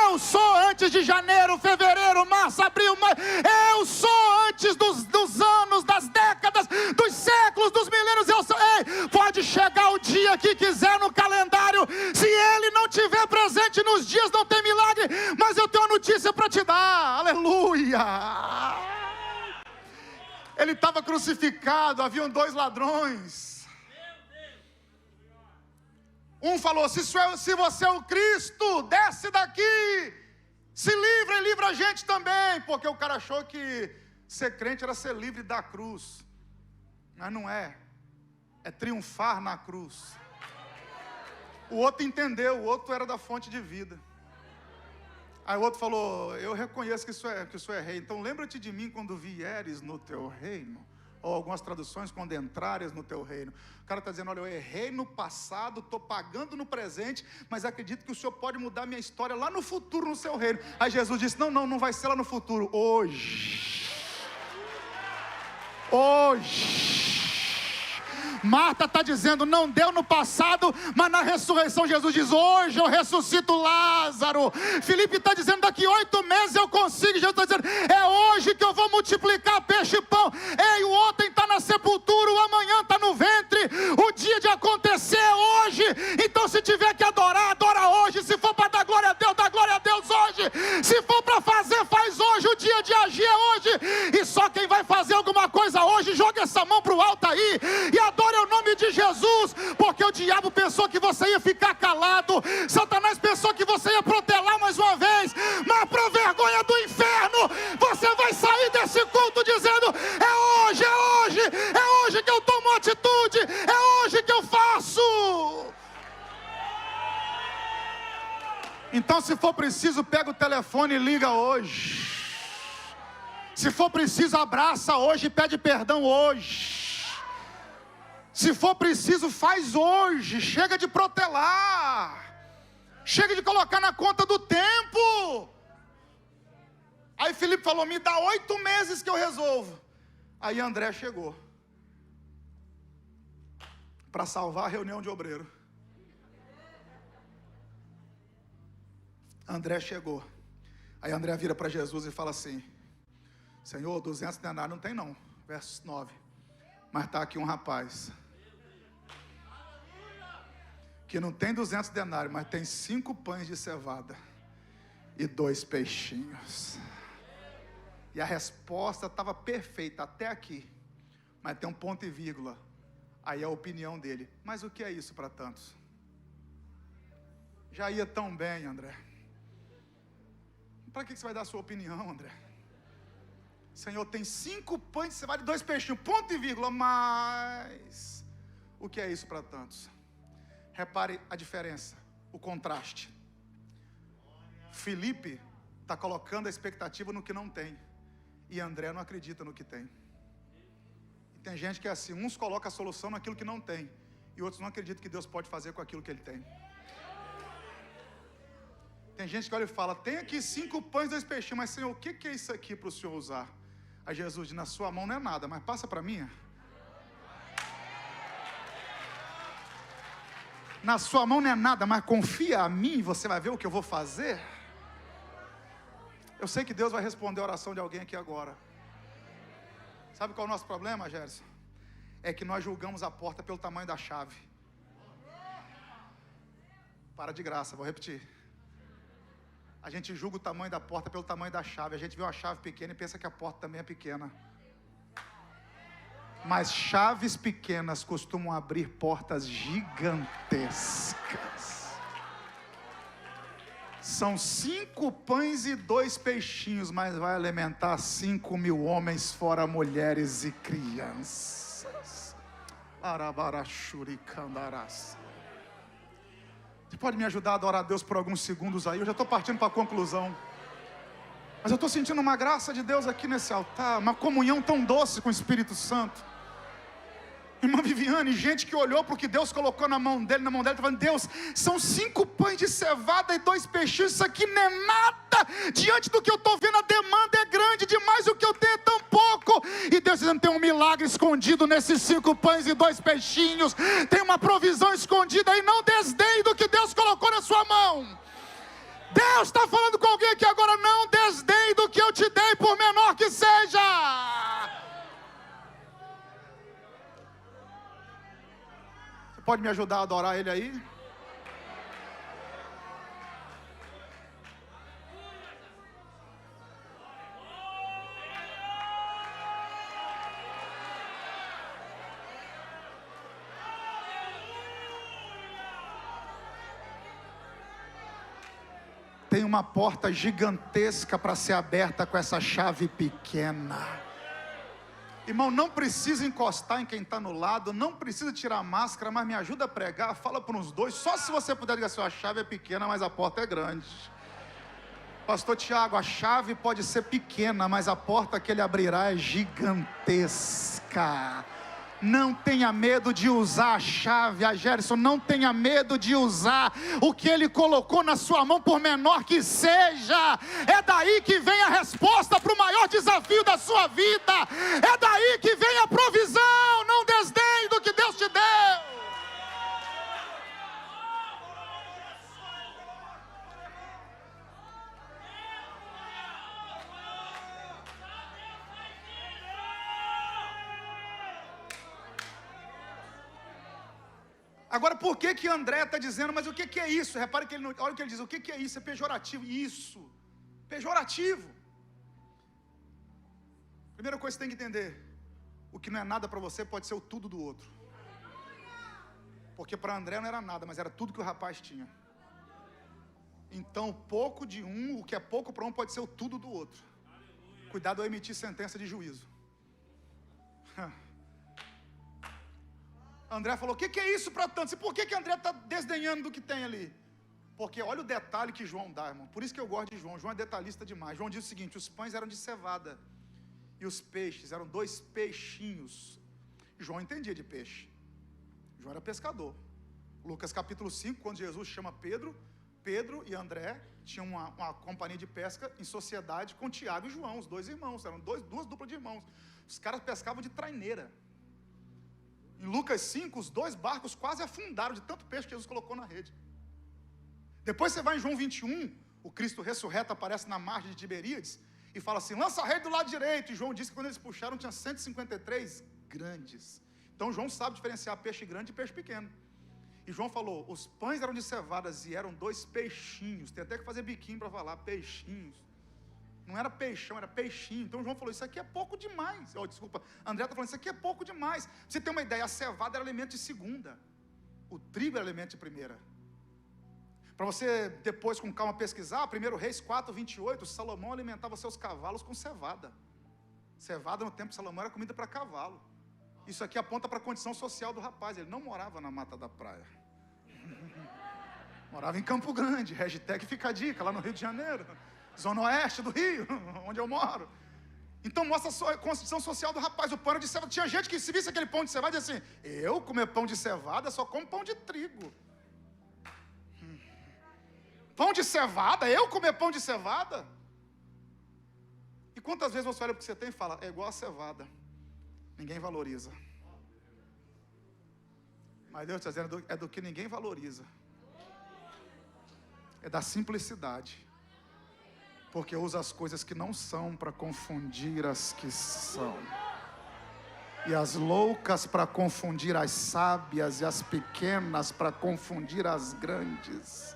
eu sou, antes de janeiro, fevereiro, março, abril, maio, eu sou, antes dos anos, das décadas, dos séculos, dos milênios, eu sou. Ei, pode chegar o dia que quiser no calendário, se aleluia. Ele estava crucificado, haviam 2 ladrões. Um falou, se você é o Cristo, desce daqui, se livra e livra a gente também, porque o cara achou que ser crente era ser livre da cruz, mas não é, é triunfar na cruz. O outro entendeu, o outro era da fonte de vida. Aí o outro falou, eu reconheço que o senhor é rei, então lembra-te de mim quando vieres no teu reino. Ou algumas traduções, quando entrares no teu reino. O cara está dizendo, olha, eu errei no passado, estou pagando no presente, mas acredito que o senhor pode mudar minha história lá no futuro, no seu reino. Aí Jesus disse, não vai ser lá no futuro, hoje. Marta está dizendo, não deu no passado, mas na ressurreição Jesus diz, hoje eu ressuscito Lázaro. Filipe está dizendo, daqui 8 meses eu consigo. Jesus está dizendo, é hoje que eu vou multiplicar peixe e pão. Ei, o ontem está na sepultura, o amanhã está no ventre, o dia de acontecer é hoje. Então se tiver que adorar, adora hoje. Se for para dar glória a Deus, dá glória a Deus hoje. Se for para fazer, faz hoje. O dia de agir é hoje. E só quem vai fazer alguma coisa hoje, joga essa mão para o alto aí e adora o nome de Jesus, porque o diabo pensou que você ia ficar calado, Satanás pensou que você ia protelar mais uma vez, mas para vergonha do inferno, você vai sair desse culto dizendo, é hoje que eu tomo atitude, é hoje que eu faço. Então se for preciso, pega o telefone e liga hoje. Se for preciso, abraça hoje e pede perdão hoje. Se for preciso, faz hoje. Chega de protelar. Chega de colocar na conta do tempo. Aí Filipe falou, me dá 8 meses que eu resolvo. Aí André chegou para salvar a reunião de obreiro. André chegou. Aí André vira para Jesus e fala assim, Senhor, 200 denários não tem não. Verso 9. Mas está aqui um rapaz que não tem 200 denários, mas tem 5 pães de cevada e 2 peixinhos. E a resposta estava perfeita até aqui, mas tem um ponto e vírgula. Aí a opinião dele, mas o que é isso para tantos? Já ia tão bem, André. Para que você vai dar a sua opinião, André? Senhor, tem 5 pães de cevada e 2 peixinhos, ponto e vírgula, mas o que é isso para tantos? Repare a diferença, o contraste. Filipe está colocando a expectativa no que não tem, e André não acredita no que tem. E tem gente que é assim, uns colocam a solução naquilo que não tem, e outros não acreditam que Deus pode fazer com aquilo que ele tem. Tem gente que olha e fala, tem aqui 5 pães e 2 peixinhos, mas Senhor, o que é isso aqui para o Senhor usar? Aí Jesus diz, na sua mão não é nada, mas passa para mim. Na sua mão não é nada, mas confia a mim, você vai ver o que eu vou fazer. Eu sei que Deus vai responder a oração de alguém aqui agora. Sabe qual é o nosso problema, Gerson? É que nós julgamos a porta pelo tamanho da chave. Para de graça, vou repetir. A gente julga o tamanho da porta pelo tamanho da chave. A gente vê uma chave pequena e pensa que a porta também é pequena. Mas chaves pequenas costumam abrir portas gigantescas. São 5 pães e 2 peixinhos, mas vai alimentar 5.000 homens, fora mulheres e crianças. Arabarachuricandarás. Você pode me ajudar a adorar a Deus por alguns segundos aí? Eu já estou partindo para a conclusão. Mas eu estou sentindo uma graça de Deus aqui nesse altar, uma comunhão tão doce com o Espírito Santo. Irmã Viviane, gente que olhou para o que Deus colocou na mão dele, está falando, Deus, são 5 pães de cevada e 2 peixinhos, isso aqui não é nada, diante do que eu estou vendo, a demanda é grande demais, o que eu tenho é tão pouco, e Deus dizendo, tem um milagre escondido nesses 5 pães e 2 peixinhos, tem uma provisão escondida aí, não desdenhe do que Deus colocou na sua mão. Deus está falando com alguém aqui agora, não desdenhe do que eu te dei, por menor que seja. Pode me ajudar a adorar Ele aí? tem uma porta gigantesca para ser aberta com essa chave pequena. Irmão, não precisa encostar em quem está no lado, não precisa tirar a máscara, mas me ajuda a pregar, fala para uns dois, só se você puder dizer assim, a chave é pequena, mas a porta é grande. Pastor Tiago, a chave pode ser pequena, mas a porta que ele abrirá é gigantesca. Não tenha medo de usar a chave, Gerson, não tenha medo de usar o que ele colocou na sua mão, por menor que seja. É daí que vem a resposta para o maior desafio da sua vida. É daí que vem a provisão. Não desdenhe do que Deus te deu. Agora, por que André está dizendo, mas o que é isso? Repare que olha o que ele diz, o que é isso? É pejorativo. Isso, pejorativo. Primeira coisa que você tem que entender, o que não é nada para você pode ser o tudo do outro. Porque para André não era nada, mas era tudo que o rapaz tinha. Então, pouco de um, o que é pouco para um pode ser o tudo do outro. Cuidado ao emitir sentença de juízo. André falou, o que é isso para tanto? E por que André está desdenhando do que tem ali? Porque olha o detalhe que João dá, irmão. Por isso que eu gosto de João. João é detalhista demais. João diz o seguinte, os pães eram de cevada. E os peixes eram 2 peixinhos. João entendia de peixe. João era pescador. Lucas capítulo 5, quando Jesus chama Pedro e André tinham uma companhia de pesca em sociedade com Tiago e João, os 2 irmãos. Eram duas duplas de irmãos. Os caras pescavam de traineira. Em Lucas 5, os 2 barcos quase afundaram de tanto peixe que Jesus colocou na rede. Depois você vai em João 21, o Cristo ressurreto aparece na margem de Tiberíades e fala assim, lança a rede do lado direito. E João disse que quando eles puxaram tinha 153 grandes. Então João sabe diferenciar peixe grande e peixe pequeno. E João falou, os pães eram de cevadas e eram 2 peixinhos. Tem até que fazer biquinho para falar, peixinhos. Não era peixão, era peixinho. Então João falou, isso aqui é pouco demais. Desculpa, André está falando, isso aqui é pouco demais. Pra você ter uma ideia, a cevada era alimento de segunda. O trigo era alimento de primeira. Para você depois com calma pesquisar, 1 Reis 4, 28, Salomão alimentava seus cavalos com cevada. Cevada no tempo de Salomão era comida para cavalo. Isso aqui aponta para a condição social do rapaz. Ele não morava na Mata da Praia. Morava em Campo Grande, hashtag fica a dica, lá no Rio de Janeiro. Zona Oeste do Rio, onde eu moro. Então mostra a condição social do rapaz. O pão era de cevada. Tinha gente que se visse aquele pão de cevada e dizia assim, eu comer pão de cevada só como pão de trigo. Pão de cevada? Eu comer pão de cevada? E quantas vezes você olha para o que você tem e fala, é igual a cevada. Ninguém valoriza. Mas Deus está dizendo, é do que ninguém valoriza. É da simplicidade. Porque usa as coisas que não são para confundir as que são. E as loucas para confundir as sábias, e as pequenas para confundir as grandes.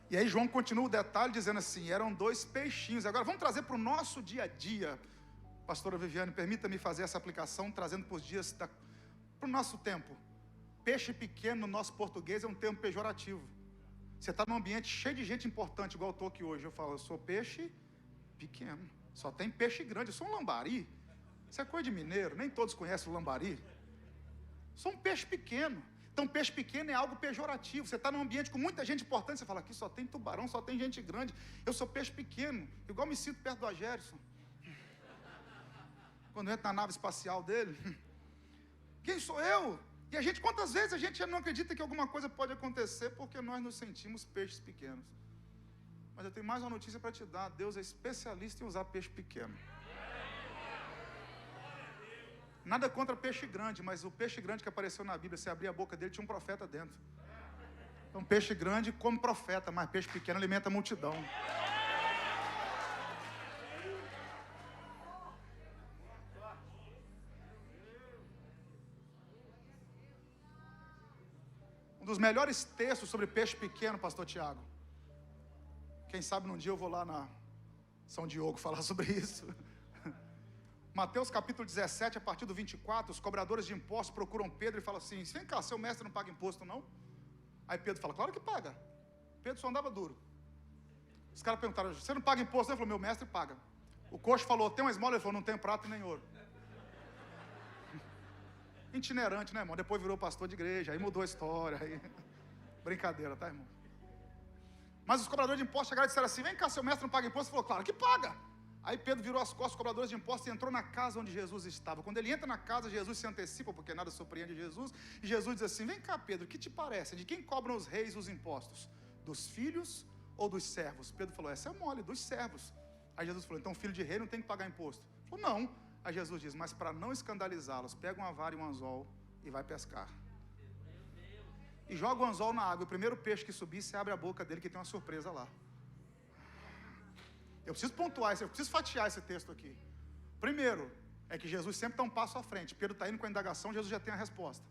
E aí João continua o detalhe dizendo assim, eram 2 peixinhos. Agora vamos trazer para o nosso dia a dia. Pastora Viviane, permita-me fazer essa aplicação, trazendo para os dias, para o nosso tempo. Peixe pequeno no nosso português é um termo pejorativo. Você está num ambiente cheio de gente importante, igual eu estou aqui hoje. Eu falo, eu sou peixe pequeno. Só tem peixe grande. Eu sou um lambari. Isso é coisa de mineiro. Nem todos conhecem o lambari. Sou um peixe pequeno. Então, peixe pequeno é algo pejorativo. Você está num ambiente com muita gente importante. Você fala, aqui só tem tubarão, só tem gente grande. Eu sou peixe pequeno. Igual me sinto perto do Gerson. Quando eu entro na nave espacial dele. Quem sou eu? E a gente, quantas vezes a gente já não acredita que alguma coisa pode acontecer porque nós nos sentimos peixes pequenos. Mas eu tenho mais uma notícia para te dar. Deus é especialista em usar peixe pequeno. Nada contra peixe grande, mas o peixe grande que apareceu na Bíblia, você abrir a boca dele, tinha um profeta dentro. Então peixe grande come profeta, mas peixe pequeno alimenta a multidão. Um dos melhores textos sobre peixe pequeno, pastor Tiago. Quem sabe num dia eu vou lá na São Diogo falar sobre isso. Mateus capítulo 17, a partir do 24, os cobradores de impostos procuram Pedro e falam assim, vem cá, seu mestre não paga imposto não? Aí Pedro fala, claro que paga. Pedro só andava duro. Os caras perguntaram, você não paga imposto? Ele falou, meu mestre paga. O coxo falou, tem uma esmola? Ele falou, não tem prata nem ouro. Itinerante, né, irmão? Depois virou pastor de igreja, aí mudou a história. Aí... Brincadeira, tá, irmão? Mas os cobradores de impostos chegaram e disseram assim, vem cá, seu mestre não paga imposto? Ele falou, claro que paga. Aí Pedro virou as costas dos cobradores de impostos e entrou na casa onde Jesus estava. Quando ele entra na casa, Jesus se antecipa, porque nada surpreende Jesus. E Jesus diz assim, vem cá, Pedro, o que te parece? De quem cobram os reis os impostos? Dos filhos ou dos servos? Pedro falou, essa é mole, dos servos. Aí Jesus falou, então filho de rei não tem que pagar imposto. Ele falou, não. Aí Jesus diz, mas para não escandalizá-los, pega uma vara e um anzol e vai pescar. E joga o anzol na água. O primeiro peixe que subir, você abre a boca dele que tem uma surpresa lá. Eu preciso pontuar isso, eu preciso fatiar esse texto aqui. Primeiro, é que Jesus sempre está um passo à frente. Pedro está indo com a indagação, Jesus já tem a resposta.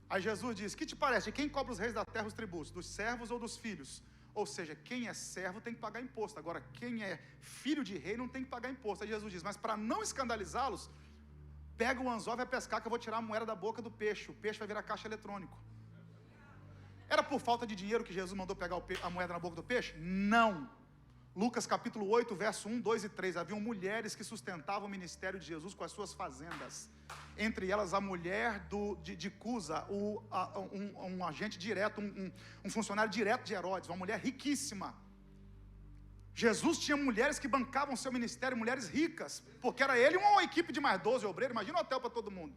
Aí Jesus diz, que te parece? De quem cobra os reis da terra os tributos? Dos servos ou dos filhos? Ou seja, quem é servo tem que pagar imposto. Agora, quem é filho de rei não tem que pagar imposto. Aí Jesus diz, mas para não escandalizá-los, pega o anzol e vai pescar que eu vou tirar a moeda da boca do peixe. O peixe vai virar caixa eletrônico. Era por falta de dinheiro que Jesus mandou pegar a moeda na boca do peixe? Não. Lucas capítulo 8, verso 1, 2 e 3. Haviam mulheres que sustentavam o ministério de Jesus com as suas fazendas. Entre elas a mulher de Cusa, um agente direto, um funcionário direto de Herodes, uma mulher riquíssima. Jesus tinha mulheres que bancavam seu ministério, mulheres ricas, porque era ele e uma equipe de mais 12 obreiros. Imagina um hotel para todo mundo.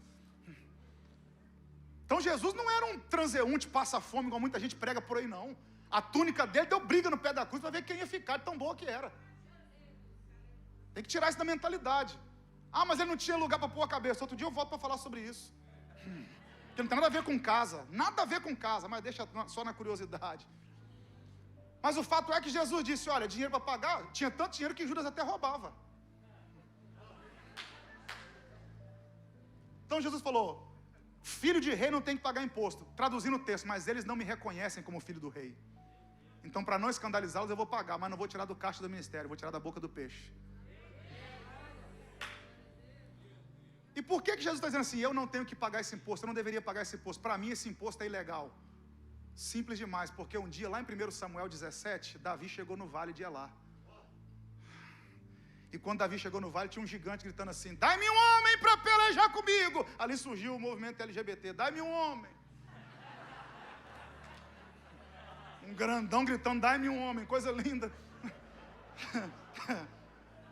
Então Jesus não era um transeunte, passa fome, igual muita gente prega por aí, não. A túnica dele deu briga no pé da cruz para ver quem ia ficar de tão boa que era. Tem que tirar isso da mentalidade. Ah, mas ele não tinha lugar para pôr a cabeça. Outro dia eu volto para falar sobre isso. Porque não tem nada a ver com casa. Nada a ver com casa, mas deixa só na curiosidade. Mas o fato é que Jesus disse, olha, dinheiro para pagar, tinha tanto dinheiro que Judas até roubava. Então Jesus falou, filho de rei não tem que pagar imposto. Traduzindo o texto, mas eles não me reconhecem como filho do rei. Então, para não escandalizá-los, eu vou pagar, mas não vou tirar do caixa do ministério, vou tirar da boca do peixe. E por que Jesus está dizendo assim, eu não tenho que pagar esse imposto, eu não deveria pagar esse imposto? Para mim, esse imposto é ilegal. Simples demais, porque um dia, lá em 1 Samuel 17, Davi chegou no vale de Elá. E quando Davi chegou no vale, tinha um gigante gritando assim, dai-me um homem para pelejar comigo. Ali surgiu o movimento LGBT, dai-me um homem. Um grandão gritando, dai-me um homem, coisa linda.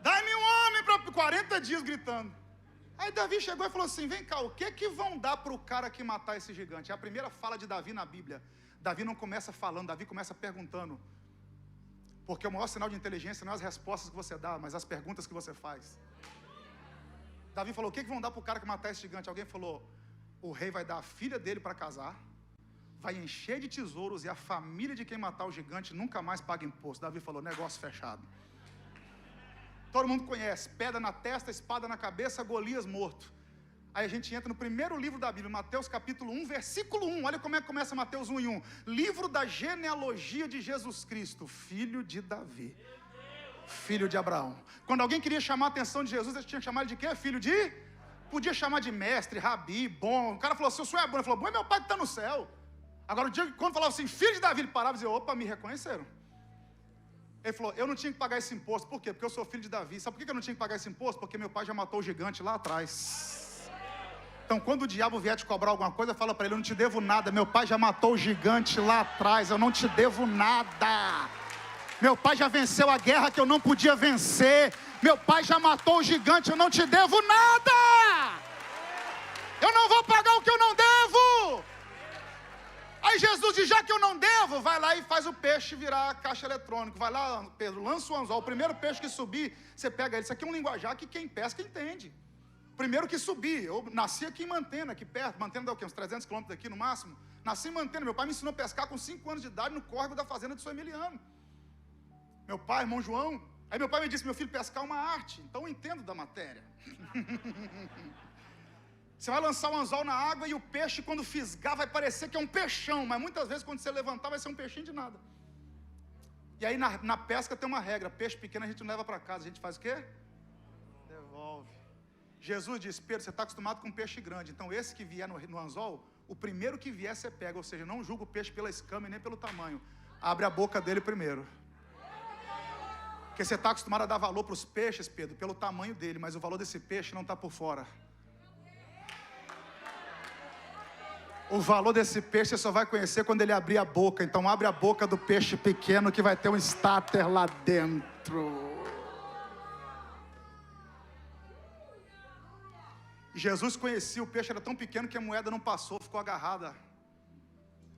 Dai-me um homem para 40 dias gritando. Aí Davi chegou e falou assim, vem cá, o que vão dar para o cara que matar esse gigante? É a primeira fala de Davi na Bíblia. Davi não começa falando, Davi começa perguntando. Porque o maior sinal de inteligência não é as respostas que você dá, mas as perguntas que você faz. Davi falou, o que vão dar para o cara que matar esse gigante? Alguém falou, o rei vai dar a filha dele para casar, vai encher de tesouros e a família de quem matar o gigante nunca mais paga imposto. Davi falou, negócio fechado. Todo mundo conhece, pedra na testa, espada na cabeça, Golias morto. Aí a gente entra no primeiro livro da Bíblia, Mateus capítulo 1, versículo 1. Olha como é que começa Mateus 1 e 1. Livro da genealogia de Jesus Cristo, filho de Davi, filho de Abraão. Quando alguém queria chamar a atenção de Jesus, eles tinham que chamar ele de quê? Filho de? Podia chamar de mestre, rabi, bom. O cara falou assim, o senhor é bom. Ele falou, bom é meu pai que está no céu. Agora, o dia quando falava assim, filho de Davi, ele parava e dizia, opa, me reconheceram. Ele falou, eu não tinha que pagar esse imposto. Por quê? Porque eu sou filho de Davi. Sabe por que eu não tinha que pagar esse imposto? Porque meu pai já matou o gigante lá atrás. Então, quando o diabo vier te cobrar alguma coisa, fala para ele, eu não te devo nada. Meu pai já matou o gigante lá atrás. Eu não te devo nada. Meu pai já venceu a guerra que eu não podia vencer. Meu pai já matou o gigante. Eu não te devo nada. Eu não vou pagar o que eu não devo. Aí Jesus diz, já que eu não devo, vai lá e faz o peixe virar caixa eletrônico. Vai lá, Pedro, lança o anzol. O primeiro peixe que subir, você pega ele. Isso aqui é um linguajar que quem pesca entende. Primeiro que subir. Eu nasci aqui em Mantena, aqui perto. Mantena dá o quê? Uns 300 quilômetros daqui no máximo. Nasci em Mantena. Meu pai me ensinou a pescar com 5 anos de idade no córrego da fazenda de São Emiliano. Meu pai, irmão João. Aí meu pai me disse, meu filho, pescar é uma arte. Então eu entendo da matéria. Você vai lançar o anzol na água e o peixe, quando fisgar, vai parecer que é um peixão. Mas muitas vezes, quando você levantar, vai ser um peixinho de nada. E aí, na pesca tem uma regra. Peixe pequeno a gente não leva para casa. A gente faz o quê? Devolve. Jesus disse, Pedro, você está acostumado com peixe grande. Então, esse que vier no anzol, o primeiro que vier, você pega. Ou seja, não julga o peixe pela escama e nem pelo tamanho. abre a boca dele primeiro. Porque você está acostumado a dar valor para os peixes, Pedro, pelo tamanho dele, mas o valor desse peixe não está por fora. O valor desse peixe você só vai conhecer quando ele abrir a boca. Então abre a boca do peixe pequeno que vai ter um starter lá dentro. Jesus conhecia o peixe, era tão pequeno que a moeda não passou, ficou agarrada.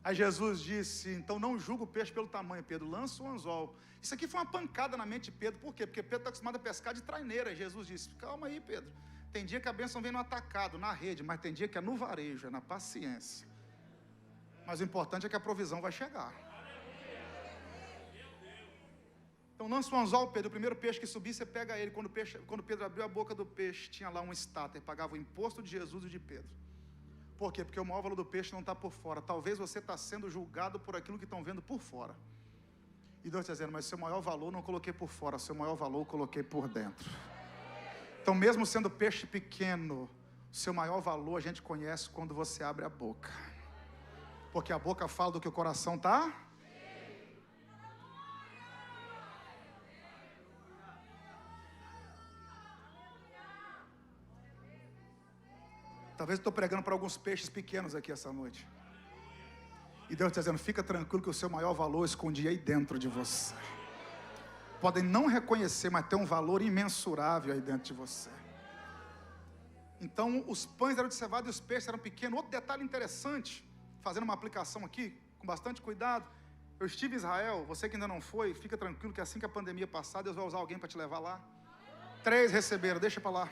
Aí Jesus disse, então não julga o peixe pelo tamanho, Pedro, lança o anzol. Isso aqui foi uma pancada na mente de Pedro, por quê? Porque Pedro está acostumado a pescar de traineira. E Jesus disse, calma aí, Pedro, tem dia que a bênção vem no atacado, na rede, mas tem dia que é no varejo, é na paciência. Mas o importante é que a provisão vai chegar. Então lança o anzol, Pedro, o primeiro peixe que subir, você pega ele. Quando Pedro abriu a boca do peixe, tinha lá um starter, pagava o imposto de Jesus e de Pedro. Por quê? Porque o maior valor do peixe não está por fora. Talvez você está sendo julgado por aquilo que estão vendo por fora. E Deus está dizendo, mas seu maior valor não coloquei por fora, seu maior valor eu coloquei por dentro. Então mesmo sendo peixe pequeno, seu maior valor a gente conhece quando você abre a boca. Porque a boca fala do que o coração está. Talvez eu estou pregando para alguns peixes pequenos aqui essa noite. E Deus está dizendo, fica tranquilo que o seu maior valor eu escondi aí dentro de você. Podem não reconhecer, mas tem um valor imensurável aí dentro de você. Então os pães eram de cevada e os peixes eram pequenos. Outro detalhe interessante, fazendo uma aplicação aqui, com bastante cuidado. Eu estive em Israel, você que ainda não foi, fica tranquilo que assim que a pandemia passar, Deus vai usar alguém para te levar lá. 3 receberam, deixa para lá.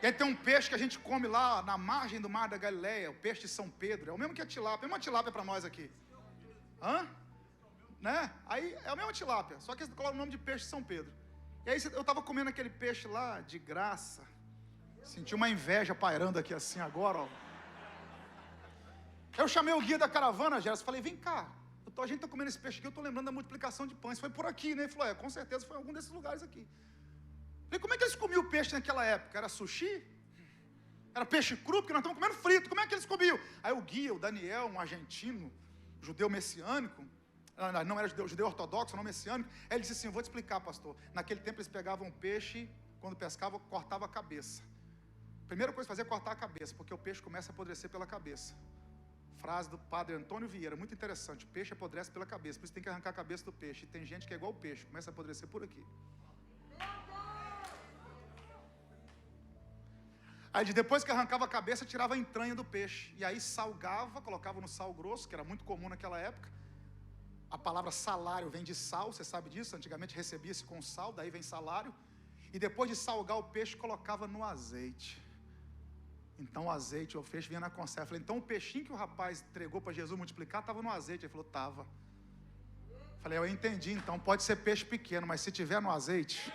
E aí tem um peixe que a gente come lá na margem do mar da Galileia, o peixe de São Pedro. É o mesmo que a tilápia, é uma tilápia para nós aqui. Né? Aí é a mesma tilápia, só que eles colocam o nome de peixe de São Pedro. E aí eu estava comendo aquele peixe lá, de graça. Senti uma inveja pairando aqui assim agora, ó. Eu chamei o guia da caravana, Gerson, falei, vem cá, a gente está comendo esse peixe aqui, eu estou lembrando da multiplicação de pães. Foi por aqui, né? Ele falou, com certeza foi em algum desses lugares aqui. Falei, como é que eles comiam peixe naquela época? Era sushi? Era peixe cru? Porque nós estamos comendo frito. Como é que eles comiam? Aí o guia, o Daniel, um argentino, judeu messiânico, não era judeu ortodoxo, não messiânico, aí ele disse assim, eu vou te explicar, pastor. Naquele tempo eles pegavam um peixe, quando pescavam, cortavam a cabeça. Primeira coisa que fazia é cortar a cabeça, porque o peixe começa a apodrecer pela cabeça. Frase do padre Antônio Vieira, muito interessante. O peixe apodrece pela cabeça, por isso tem que arrancar a cabeça do peixe. E tem gente que é igual o peixe, começa a apodrecer por aqui. Aí depois que arrancava a cabeça, tirava a entranha do peixe. E aí salgava, colocava no sal grosso, que era muito comum naquela época. A palavra salário vem de sal, você sabe disso? Antigamente recebia-se com sal, daí vem salário. E depois de salgar o peixe, colocava no azeite. Então o azeite, o peixe vinha na conserva. Eu falei, então o peixinho que o rapaz entregou para Jesus multiplicar, estava no azeite. Ele falou, estava. Falei, eu entendi, então pode ser peixe pequeno, mas se tiver no azeite...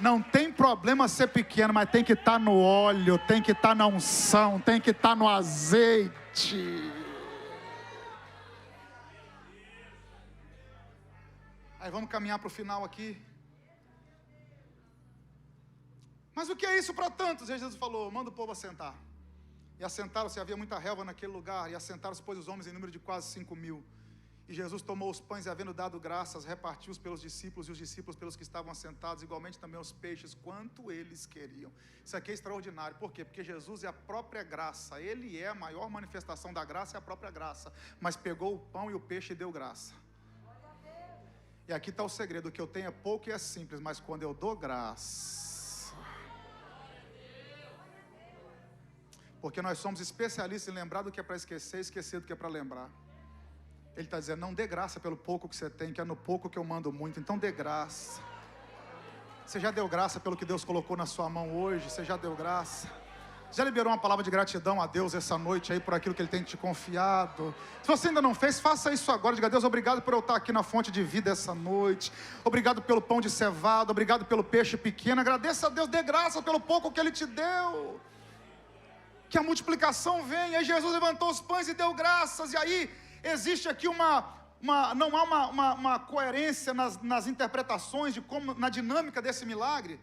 Não tem problema ser pequeno, mas tem que estar no óleo, tem que estar na unção, tem que estar no azeite. Aí vamos caminhar para o final aqui. Mas o que é isso para tantos? Jesus falou, manda o povo assentar. E assentaram-se, havia muita relva naquele lugar, e assentaram-se, pois, os homens em número de quase 5.000. E Jesus tomou os pães e, havendo dado graças, repartiu-os pelos discípulos, e os discípulos pelos que estavam assentados, igualmente também os peixes, quanto eles queriam. Isso aqui é extraordinário, por quê? Porque Jesus é a própria graça, Ele é a maior manifestação da graça, é a própria graça, mas pegou o pão e o peixe e deu graça. E aqui está o segredo, o que eu tenho é pouco e é simples, mas quando eu dou graça, porque nós somos especialistas em lembrar do que é para esquecer e esquecer do que é para lembrar. Ele está dizendo, não dê graça pelo pouco que você tem, que é no pouco que eu mando muito, então dê graça. Você já deu graça pelo que Deus colocou na sua mão hoje? Você já deu graça? Já liberou uma palavra de gratidão a Deus essa noite aí por aquilo que Ele tem te confiado? Se você ainda não fez, faça isso agora. Diga, Deus, obrigado por eu estar aqui na fonte de vida essa noite. Obrigado pelo pão de cevada, obrigado pelo peixe pequeno. Agradeça a Deus, dê graça pelo pouco que Ele te deu. Que a multiplicação venha. Aí Jesus levantou os pães e deu graças. E aí existe aqui não há uma coerência nas interpretações de como, na dinâmica desse milagre.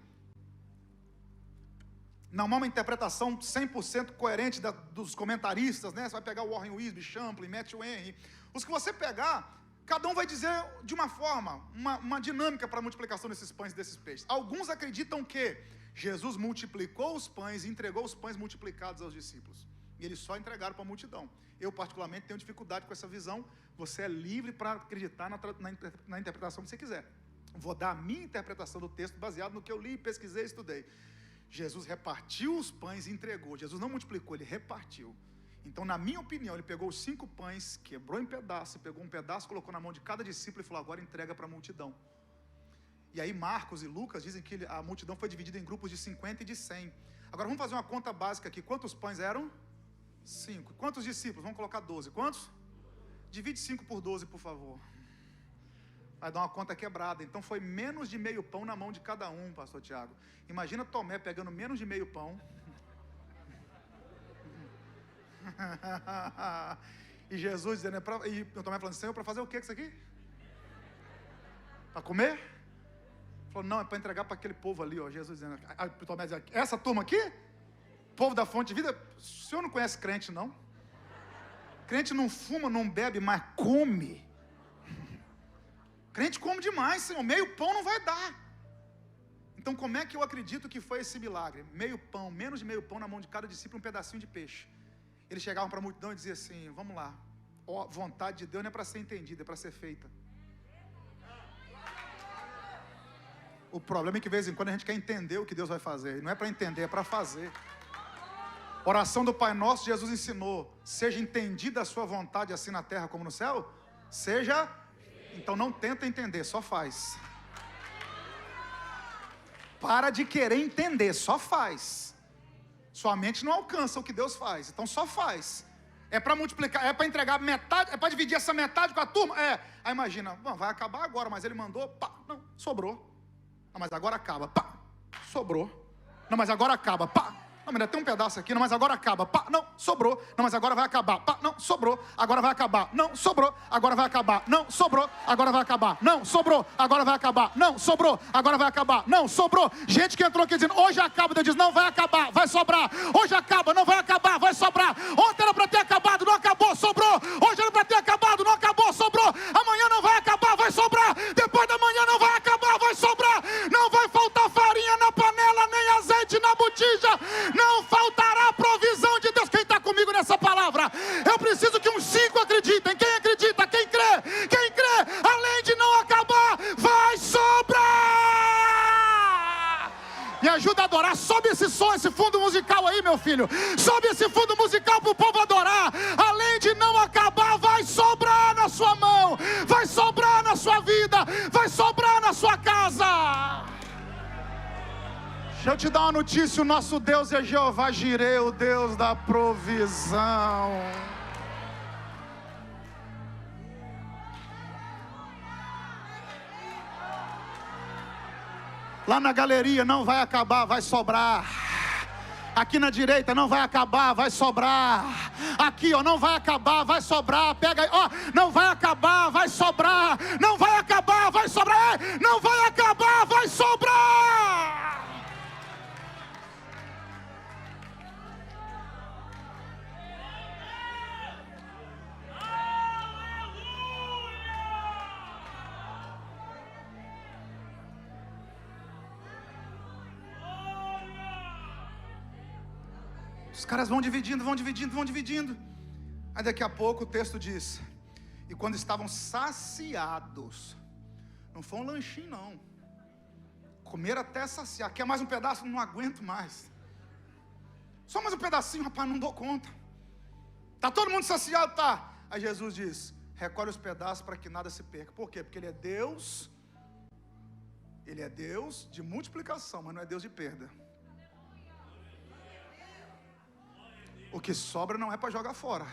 Não há uma interpretação 100% coerente dos comentaristas, né? Você vai pegar o Warren Wiersbe, Champlin, Matthew Henry. Os que você pegar, cada um vai dizer de uma forma, uma dinâmica para a multiplicação desses pães e desses peixes. Alguns acreditam que Jesus multiplicou os pães e entregou os pães multiplicados aos discípulos. E eles só entregaram para a multidão. Eu, particularmente, tenho dificuldade com essa visão. Você é livre para acreditar na interpretação que você quiser. Vou dar a minha interpretação do texto baseado no que eu li, pesquisei e estudei. Jesus repartiu os pães e entregou. Jesus não multiplicou, ele repartiu. Então, na minha opinião, ele pegou os 5 pães, quebrou em pedaços, pegou um pedaço, colocou na mão de cada discípulo e falou: agora entrega para a multidão. E aí Marcos e Lucas dizem que a multidão foi dividida em grupos de 50 e de 100. Agora vamos fazer uma conta básica aqui. Quantos pães eram? 5. Quantos discípulos? Vamos colocar 12. Quantos? Divide 5 por 12, por favor. Vai dar uma conta quebrada. Então foi menos de meio pão na mão de cada um, pastor Tiago. Imagina Tomé pegando menos de meio pão. E Jesus dizendo, e Tomé falando: Senhor, para fazer o que isso aqui? Para comer? Ele falou: não, é para entregar para aquele povo ali, ó. Jesus dizendo, Tomé dizendo: essa turma aqui? Povo da fonte de vida? O senhor não conhece crente, não? Crente não fuma, não bebe, mas come. Crente come demais, Senhor. Meio pão não vai dar. Então como é que eu acredito que foi esse milagre? Meio pão, menos de meio pão na mão de cada discípulo, um pedacinho de peixe. Eles chegavam para a multidão e diziam assim: vamos lá, vontade de Deus não é para ser entendida, é para ser feita. O problema é que de vez em quando a gente quer entender o que Deus vai fazer. E não é para entender, é para fazer. Oração do Pai Nosso, Jesus ensinou: seja entendida a sua vontade, assim na terra como no céu. Seja. Então não tenta entender, só faz. Para de querer entender, só faz. Sua mente não alcança o que Deus faz, então só faz. É para multiplicar, é para entregar metade, é para dividir essa metade com a turma? É. Aí imagina, vai acabar agora, mas ele mandou, pá, não, sobrou. Não, mas agora acaba, pá, sobrou. Não, mas agora acaba, pá. Não, mas ainda tem um pedaço aqui, não, mas agora acaba, pá, não, sobrou. Não, mas agora vai acabar, pá, não, sobrou. Agora vai acabar, não, sobrou. Agora vai acabar, não, sobrou. Agora vai acabar, não, sobrou. Agora vai acabar, não, sobrou. Agora vai acabar, não, sobrou. Gente que entrou aqui dizendo: hoje acaba. Deus diz: não vai acabar, vai sobrar. Hoje acaba, não vai acabar, vai sobrar. Ontem era para ter acabado, não acabou, sobrou. Hoje era para ter acabado, não acabou, sobrou. Amanhã não vai acabar, vai sobrar. Depois da manhã não vai acabar, vai sobrar. Não vai faltar farinha na panela, nem azeite na botija. Não faltará a provisão de Deus. Quem está comigo nessa palavra? Eu preciso que uns 5 acreditem. Quem acredita? Quem crê? Quem crê? Além de não acabar, vai sobrar. Me ajuda a adorar. Sobe esse som, esse fundo musical aí, meu filho. Sobe esse fundo musical para o povo adorar. Além de não acabar, vai sobrar na sua mão. Vai sobrar na sua vida. Vai sobrar na sua casa. Deixa eu te dar uma notícia: o nosso Deus é Jeová Jireh, o Deus da provisão. Lá na galeria não vai acabar, vai sobrar. Aqui na direita não vai acabar, vai sobrar. Aqui, ó, não vai acabar, vai sobrar. Pega aí, ó, não vai acabar, vai sobrar. Não vai acabar, vai sobrar. Não vai acabar, vai sobrar. Os caras vão dividindo, vão dividindo, vão dividindo. Aí daqui a pouco o texto diz: e quando estavam saciados, não foi um lanchinho não, comeram até saciar. Quer mais um pedaço? Não aguento mais. Só mais um pedacinho, rapaz, não dou conta. Tá todo mundo saciado? Tá. Aí Jesus diz: recolhe os pedaços para que nada se perca. Por quê? Porque Ele é Deus. Ele é Deus de multiplicação, mas não é Deus de perda. O que sobra não é para jogar fora.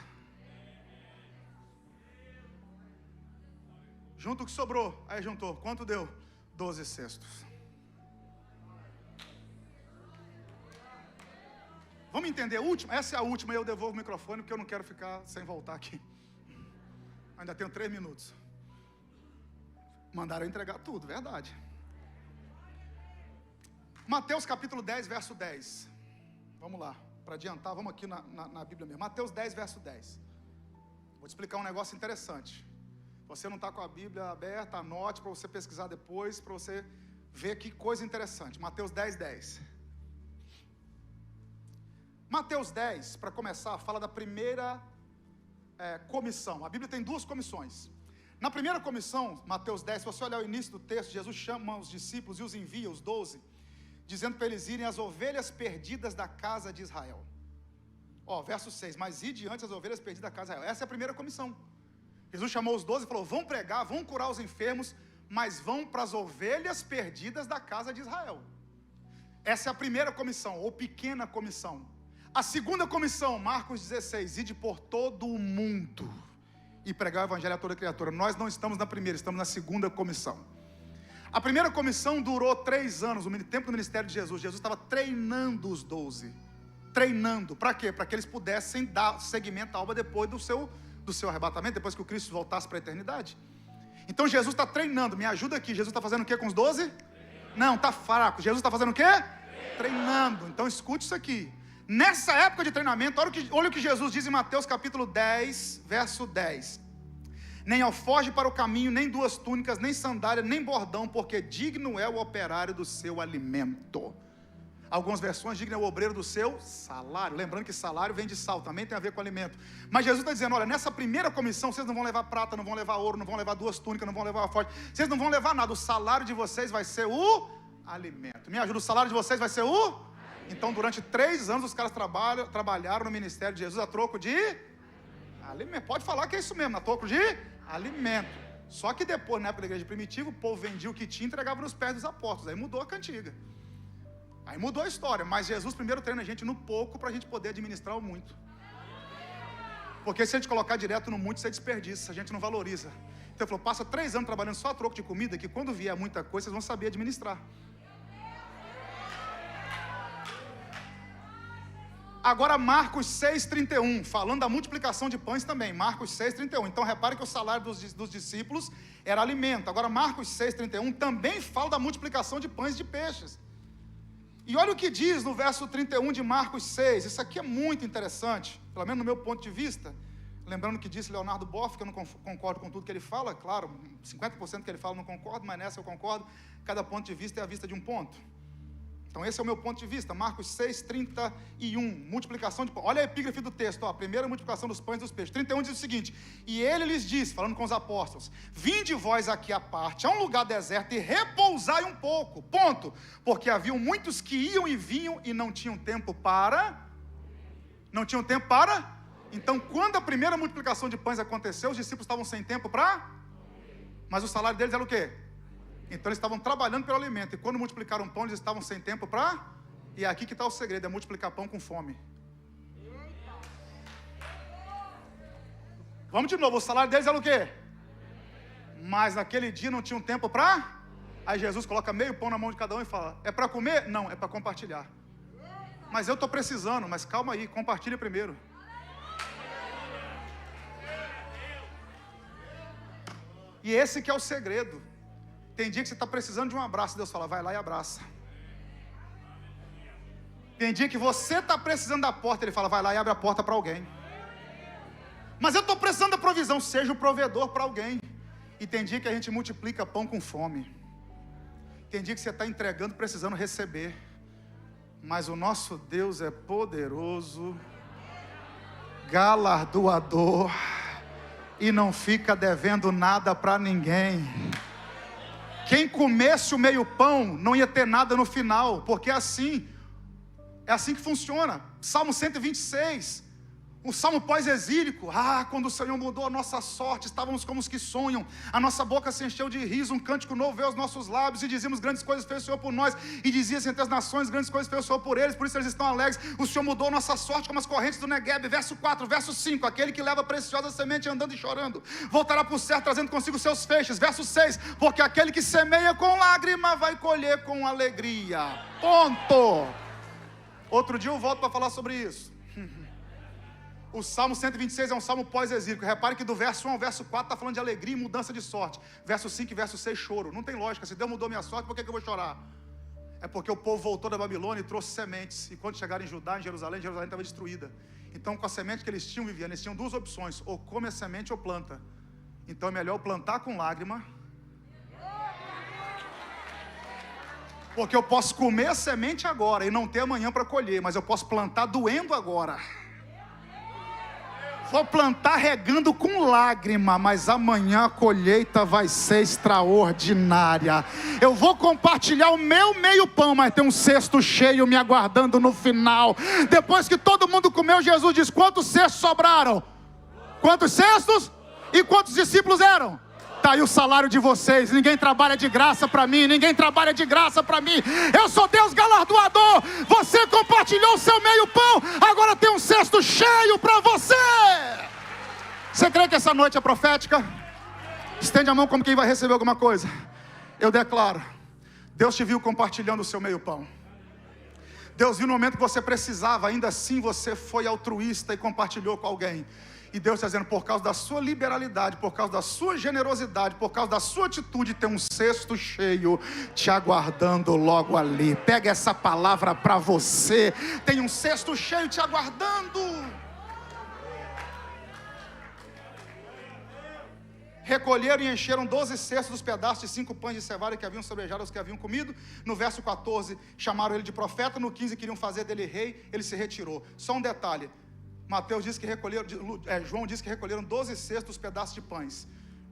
Junta o que sobrou. Aí juntou. Quanto deu? 12 cestos. Vamos entender a última? Essa é a última e eu devolvo o microfone porque eu não quero ficar sem voltar aqui. Ainda tenho 3 minutos. Mandaram entregar tudo, verdade. Mateus capítulo 10, verso 10. Vamos lá, para adiantar, vamos aqui na Bíblia mesmo. Mateus 10, verso 10. Vou te explicar um negócio interessante. Você não está com a Bíblia aberta, anote para você pesquisar depois, para você ver que coisa interessante. Mateus 10, 10. Mateus 10, para começar, fala da primeira comissão. A Bíblia tem duas comissões. Na primeira comissão, Mateus 10, se você olhar o início do texto, Jesus chama os discípulos e os envia, os 12, dizendo para eles irem às ovelhas perdidas da casa de Israel. Verso 6, mas ide diante as ovelhas perdidas da casa de Israel. Essa é a primeira comissão. Jesus chamou os 12 e falou, vão pregar, vão curar os enfermos, mas vão para as ovelhas perdidas da casa de Israel. Essa é a primeira comissão, ou pequena comissão. A segunda comissão, Marcos 16, ide por todo o mundo e pregar o evangelho a toda criatura. Nós não estamos na primeira, estamos na segunda comissão. A primeira comissão durou 3 anos, o tempo do ministério de Jesus. Jesus estava treinando os 12. Treinando, para quê? Para que eles pudessem dar seguimento à obra depois do seu arrebatamento, depois que o Cristo voltasse para a eternidade. Então Jesus está treinando, me ajuda aqui. Jesus está fazendo o que com os 12? Não, está fraco. Jesus está fazendo o quê? Treinando. Então escute isso aqui. Nessa época de treinamento, olha o que Jesus diz em Mateus capítulo 10, verso 10. Nem alforje para o caminho, nem 2 túnicas, nem sandália, nem bordão, porque digno é o operário do seu alimento. Algumas versões, digno é o obreiro do seu salário. Lembrando que salário vem de sal, também tem a ver com alimento. Mas Jesus está dizendo, olha, nessa primeira comissão, vocês não vão levar prata, não vão levar ouro, não vão levar 2 túnicas, não vão levar alforje. Vocês não vão levar nada, o salário de vocês vai ser o alimento. Me ajuda, o salário de vocês vai ser o... Então, durante 3 anos, os caras trabalharam no ministério de Jesus a troco de alimento. Pode falar que é isso mesmo, a troco de alimento. Só que depois, na época da igreja primitiva, o povo vendia o que tinha e entregava nos pés dos apóstolos. Aí mudou a cantiga. Aí mudou a história. Mas Jesus primeiro treina a gente no pouco para a gente poder administrar o muito. Porque se a gente colocar direto no muito, você desperdiça, a gente não valoriza. Então ele falou, passa 3 anos trabalhando só a troco de comida, que quando vier muita coisa, vocês vão saber administrar. Agora Marcos 6,31, falando da multiplicação de pães também, Marcos 6,31. Então repare que o salário dos discípulos era alimento. Agora Marcos 6,31 também fala da multiplicação de pães e de peixes. E olha o que diz no verso 31 de Marcos 6, isso aqui é muito interessante, pelo menos no meu ponto de vista. Lembrando que disse Leonardo Boff, que eu não concordo com tudo que ele fala, claro, 50% que ele fala eu não concordo, mas nessa eu concordo, cada ponto de vista é a vista de um ponto. Então esse é o meu ponto de vista, Marcos 6,31, multiplicação de pães. Olha a epígrafe do texto, a primeira multiplicação dos pães e dos peixes. 31 diz o seguinte, e ele lhes disse, falando com os apóstolos, vinde vós aqui à parte, a um lugar deserto e repousai um pouco, ponto, porque haviam muitos que iam e vinham e não tinham tempo para... Então quando a primeira multiplicação de pães aconteceu, os discípulos estavam sem tempo para... Mas o salário deles era o quê? Então eles estavam trabalhando pelo alimento. E quando multiplicaram pão, eles estavam sem tempo para... E é aqui que está o segredo, é multiplicar pão com fome. Vamos de novo, o salário deles era o quê? Mas naquele dia não tinham tempo para... Aí Jesus coloca meio pão na mão de cada um e fala, é para comer? Não, é para compartilhar. Mas eu estou precisando, mas calma aí, compartilha primeiro. E esse que é o segredo. Tem dia que você está precisando de um abraço, Deus fala, vai lá e abraça. Tem dia que você está precisando da porta, Ele fala, vai lá e abre a porta para alguém. Mas eu estou precisando da provisão, seja o provedor para alguém. E tem dia que a gente multiplica pão com fome. Tem dia que você está entregando, precisando receber. Mas o nosso Deus é poderoso, galardoador, e não fica devendo nada para ninguém. Quem comesse o meio pão não ia ter nada no final, porque é assim que funciona. Salmo 126, um salmo pós-exílico. Quando o Senhor mudou a nossa sorte, estávamos como os que sonham, a nossa boca se encheu de riso, um cântico novo veio aos nossos lábios, e dizíamos, grandes coisas fez o Senhor por nós, e dizia-se entre as nações, grandes coisas fez o Senhor por eles, por isso eles estão alegres. O Senhor mudou a nossa sorte como as correntes do Negueb. Verso 4, verso 5, aquele que leva a preciosa semente andando e chorando, voltará por certo trazendo consigo seus feixes. Verso 6, porque aquele que semeia com lágrima vai colher com alegria. Ponto. Outro dia eu volto para falar sobre isso. O Salmo 126 é um salmo pós-exílico. Repare que do verso 1 ao verso 4 está falando de alegria e mudança de sorte. Verso 5 e verso 6, choro. Não tem lógica. Se Deus mudou minha sorte, por que eu vou chorar? É porque o povo voltou da Babilônia e trouxe sementes. E quando chegaram em Judá, em Jerusalém estava destruída. Então, com a semente que eles tinham, viviam, eles tinham duas opções: ou come a semente ou planta. Então é melhor plantar com lágrima, porque eu posso comer a semente agora e não ter amanhã para colher, mas eu posso plantar doendo agora. Vou plantar regando com lágrima, mas amanhã a colheita vai ser extraordinária. Eu vou compartilhar o meu meio pão, mas tem um cesto cheio me aguardando no final. Depois que todo mundo comeu, Jesus diz: quantos cestos sobraram? Quantos cestos? E quantos discípulos eram? Está aí o salário de vocês. Ninguém trabalha de graça para mim. Ninguém trabalha de graça para mim. Eu sou Deus galardoador. Você compartilhou o seu meio pão. Agora tem um cesto cheio para você. Você crê que essa noite é profética? Estende a mão como quem vai receber alguma coisa. Eu declaro: Deus te viu compartilhando o seu meio pão. Deus viu no momento que você precisava. Ainda assim você foi altruísta e compartilhou com alguém. E Deus está dizendo: por causa da sua liberalidade, por causa da sua generosidade, por causa da sua atitude, tem um cesto cheio te aguardando logo ali. Pega essa palavra para você. Tem um cesto cheio te aguardando. Recolheram e encheram 12 cestos dos pedaços de 5 pães de cevada que haviam sobrejado os que haviam comido. No verso 14, chamaram ele de profeta. No 15, queriam fazer dele rei. Ele se retirou. Só um detalhe: Mateus diz que recolheram, João diz que recolheram 12 cestos pedaços de pães.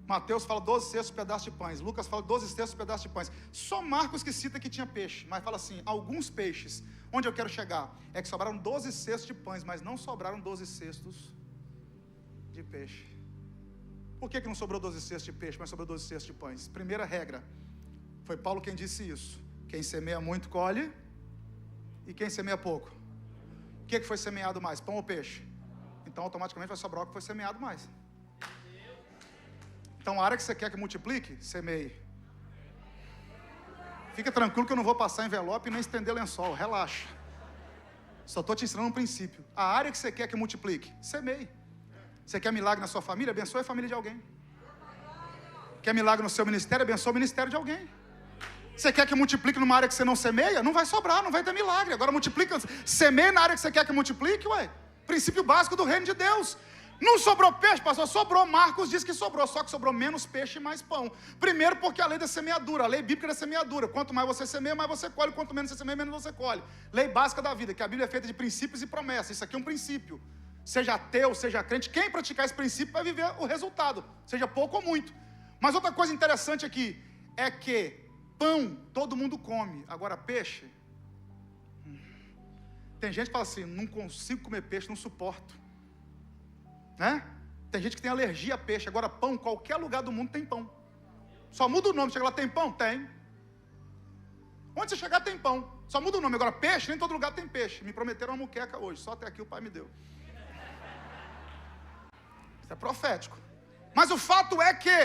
Mateus fala 12 cestos pedaços de pães. Lucas fala 12 cestos pedaços de pães. Só Marcos que cita que tinha peixe, mas fala assim: alguns peixes. Onde eu quero chegar é que sobraram 12 cestos de pães, mas não sobraram 12 cestos de peixe. Por que não sobrou 12 cestos de peixe, mas sobrou 12 cestos de pães? Primeira regra, foi Paulo quem disse isso: quem semeia muito colhe, e quem semeia pouco. O que foi semeado mais, pão ou peixe? Então automaticamente vai sobrar o que foi semeado mais. Então a área que você quer que multiplique, semeie. Fica tranquilo que eu não vou passar envelope e nem estender lençol, relaxa. Só estou te ensinando um princípio. A área que você quer que multiplique, semeie. Você quer milagre na sua família? Abençoe a família de alguém. Quer milagre no seu ministério? Abençoe o ministério de alguém. Você quer que multiplique numa área que você não semeia? Não vai sobrar, não vai ter milagre. Agora multiplica, semeia na área que você quer que multiplique, ué. Princípio básico do reino de Deus. Não sobrou peixe, pastor? Sobrou. Marcos diz que sobrou, só que sobrou menos peixe e mais pão. Primeiro porque a lei da semeadura, a lei bíblica da semeadura. Quanto mais você semeia, mais você colhe. Quanto menos você semeia, menos você colhe. Lei básica da vida, que a Bíblia é feita de princípios e promessas. Isso aqui é um princípio. Seja ateu, seja crente, quem praticar esse princípio vai viver o resultado, seja pouco ou muito. Mas outra coisa interessante aqui é que pão todo mundo come, agora peixe, tem gente que fala assim: não consigo comer peixe, não suporto, né? Tem gente que tem alergia a peixe. Agora pão, qualquer lugar do mundo tem pão, só muda o nome. Chega lá, tem pão? Tem. Onde você chegar tem pão, só muda o nome. Agora peixe, nem todo lugar tem peixe. Me prometeram uma muqueca hoje, só até aqui o pai me deu. Isso é profético. Mas o fato é que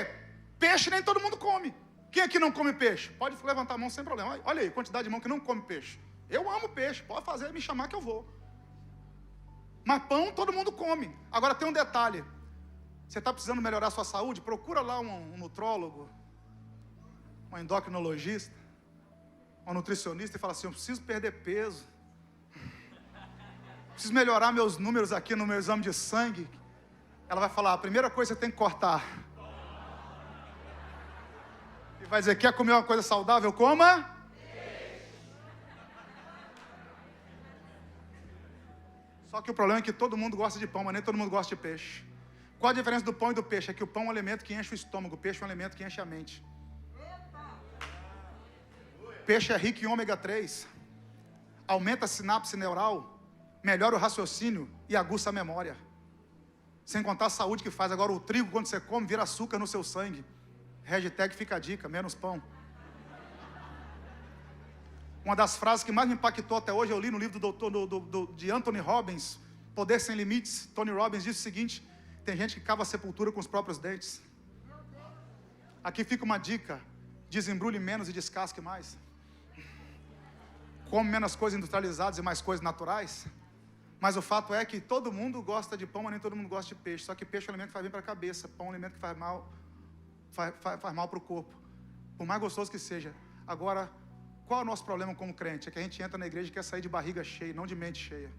peixe nem todo mundo come. Quem aqui não come peixe? Pode levantar a mão sem problema. Olha aí, quantidade de mão que não come peixe. Eu amo peixe, pode fazer, me chamar que eu vou. Mas pão todo mundo come. Agora tem um detalhe: você está precisando melhorar a sua saúde? Procura lá um nutrólogo, um endocrinologista, um nutricionista e fala assim: eu preciso perder peso, preciso melhorar meus números aqui no meu exame de sangue. Ela vai falar: a primeira coisa que você tem que cortar. E vai dizer: quer comer uma coisa saudável? Coma. Só que o problema é que todo mundo gosta de pão, mas nem todo mundo gosta de peixe. Qual a diferença do pão e do peixe? É que o pão é um alimento que enche o estômago, o peixe é um alimento que enche a mente. Peixe é rico em ômega 3, aumenta a sinapse neural, melhora o raciocínio e aguça a memória. Sem contar a saúde que faz. Agora o trigo, quando você come, vira açúcar no seu sangue. Hashtag fica a dica, menos pão. Uma das frases que mais me impactou até hoje, eu li no livro de Anthony Robbins, Poder Sem Limites. Tony Robbins disse o seguinte: tem gente que cava a sepultura com os próprios dentes. Aqui fica uma dica: desembrulhe menos e descasque mais. Come menos coisas industrializadas e mais coisas naturais. Mas o fato é que todo mundo gosta de pão, mas nem todo mundo gosta de peixe. Só que peixe é um alimento que faz bem para a cabeça. Pão é um alimento que faz mal para o corpo. Por mais gostoso que seja. Agora, Qual é o nosso problema como crente? É que a gente entra na igreja e quer sair de barriga cheia, não de mente cheia.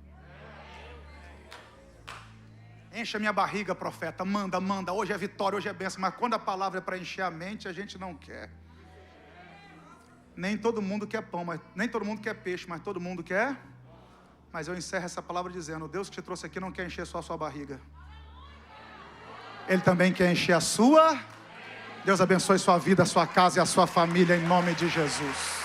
Enche a minha barriga, profeta, manda, hoje é vitória, hoje é bênção. Mas quando a palavra é para encher a mente, a gente não quer. Nem todo mundo quer pão, nem todo mundo quer peixe, mas todo mundo quer. Mas eu encerro essa palavra dizendo: o Deus que te trouxe aqui não quer encher só a sua barriga, Ele também quer encher a sua. Deus abençoe sua vida, a sua casa e a sua família, em nome de Jesus.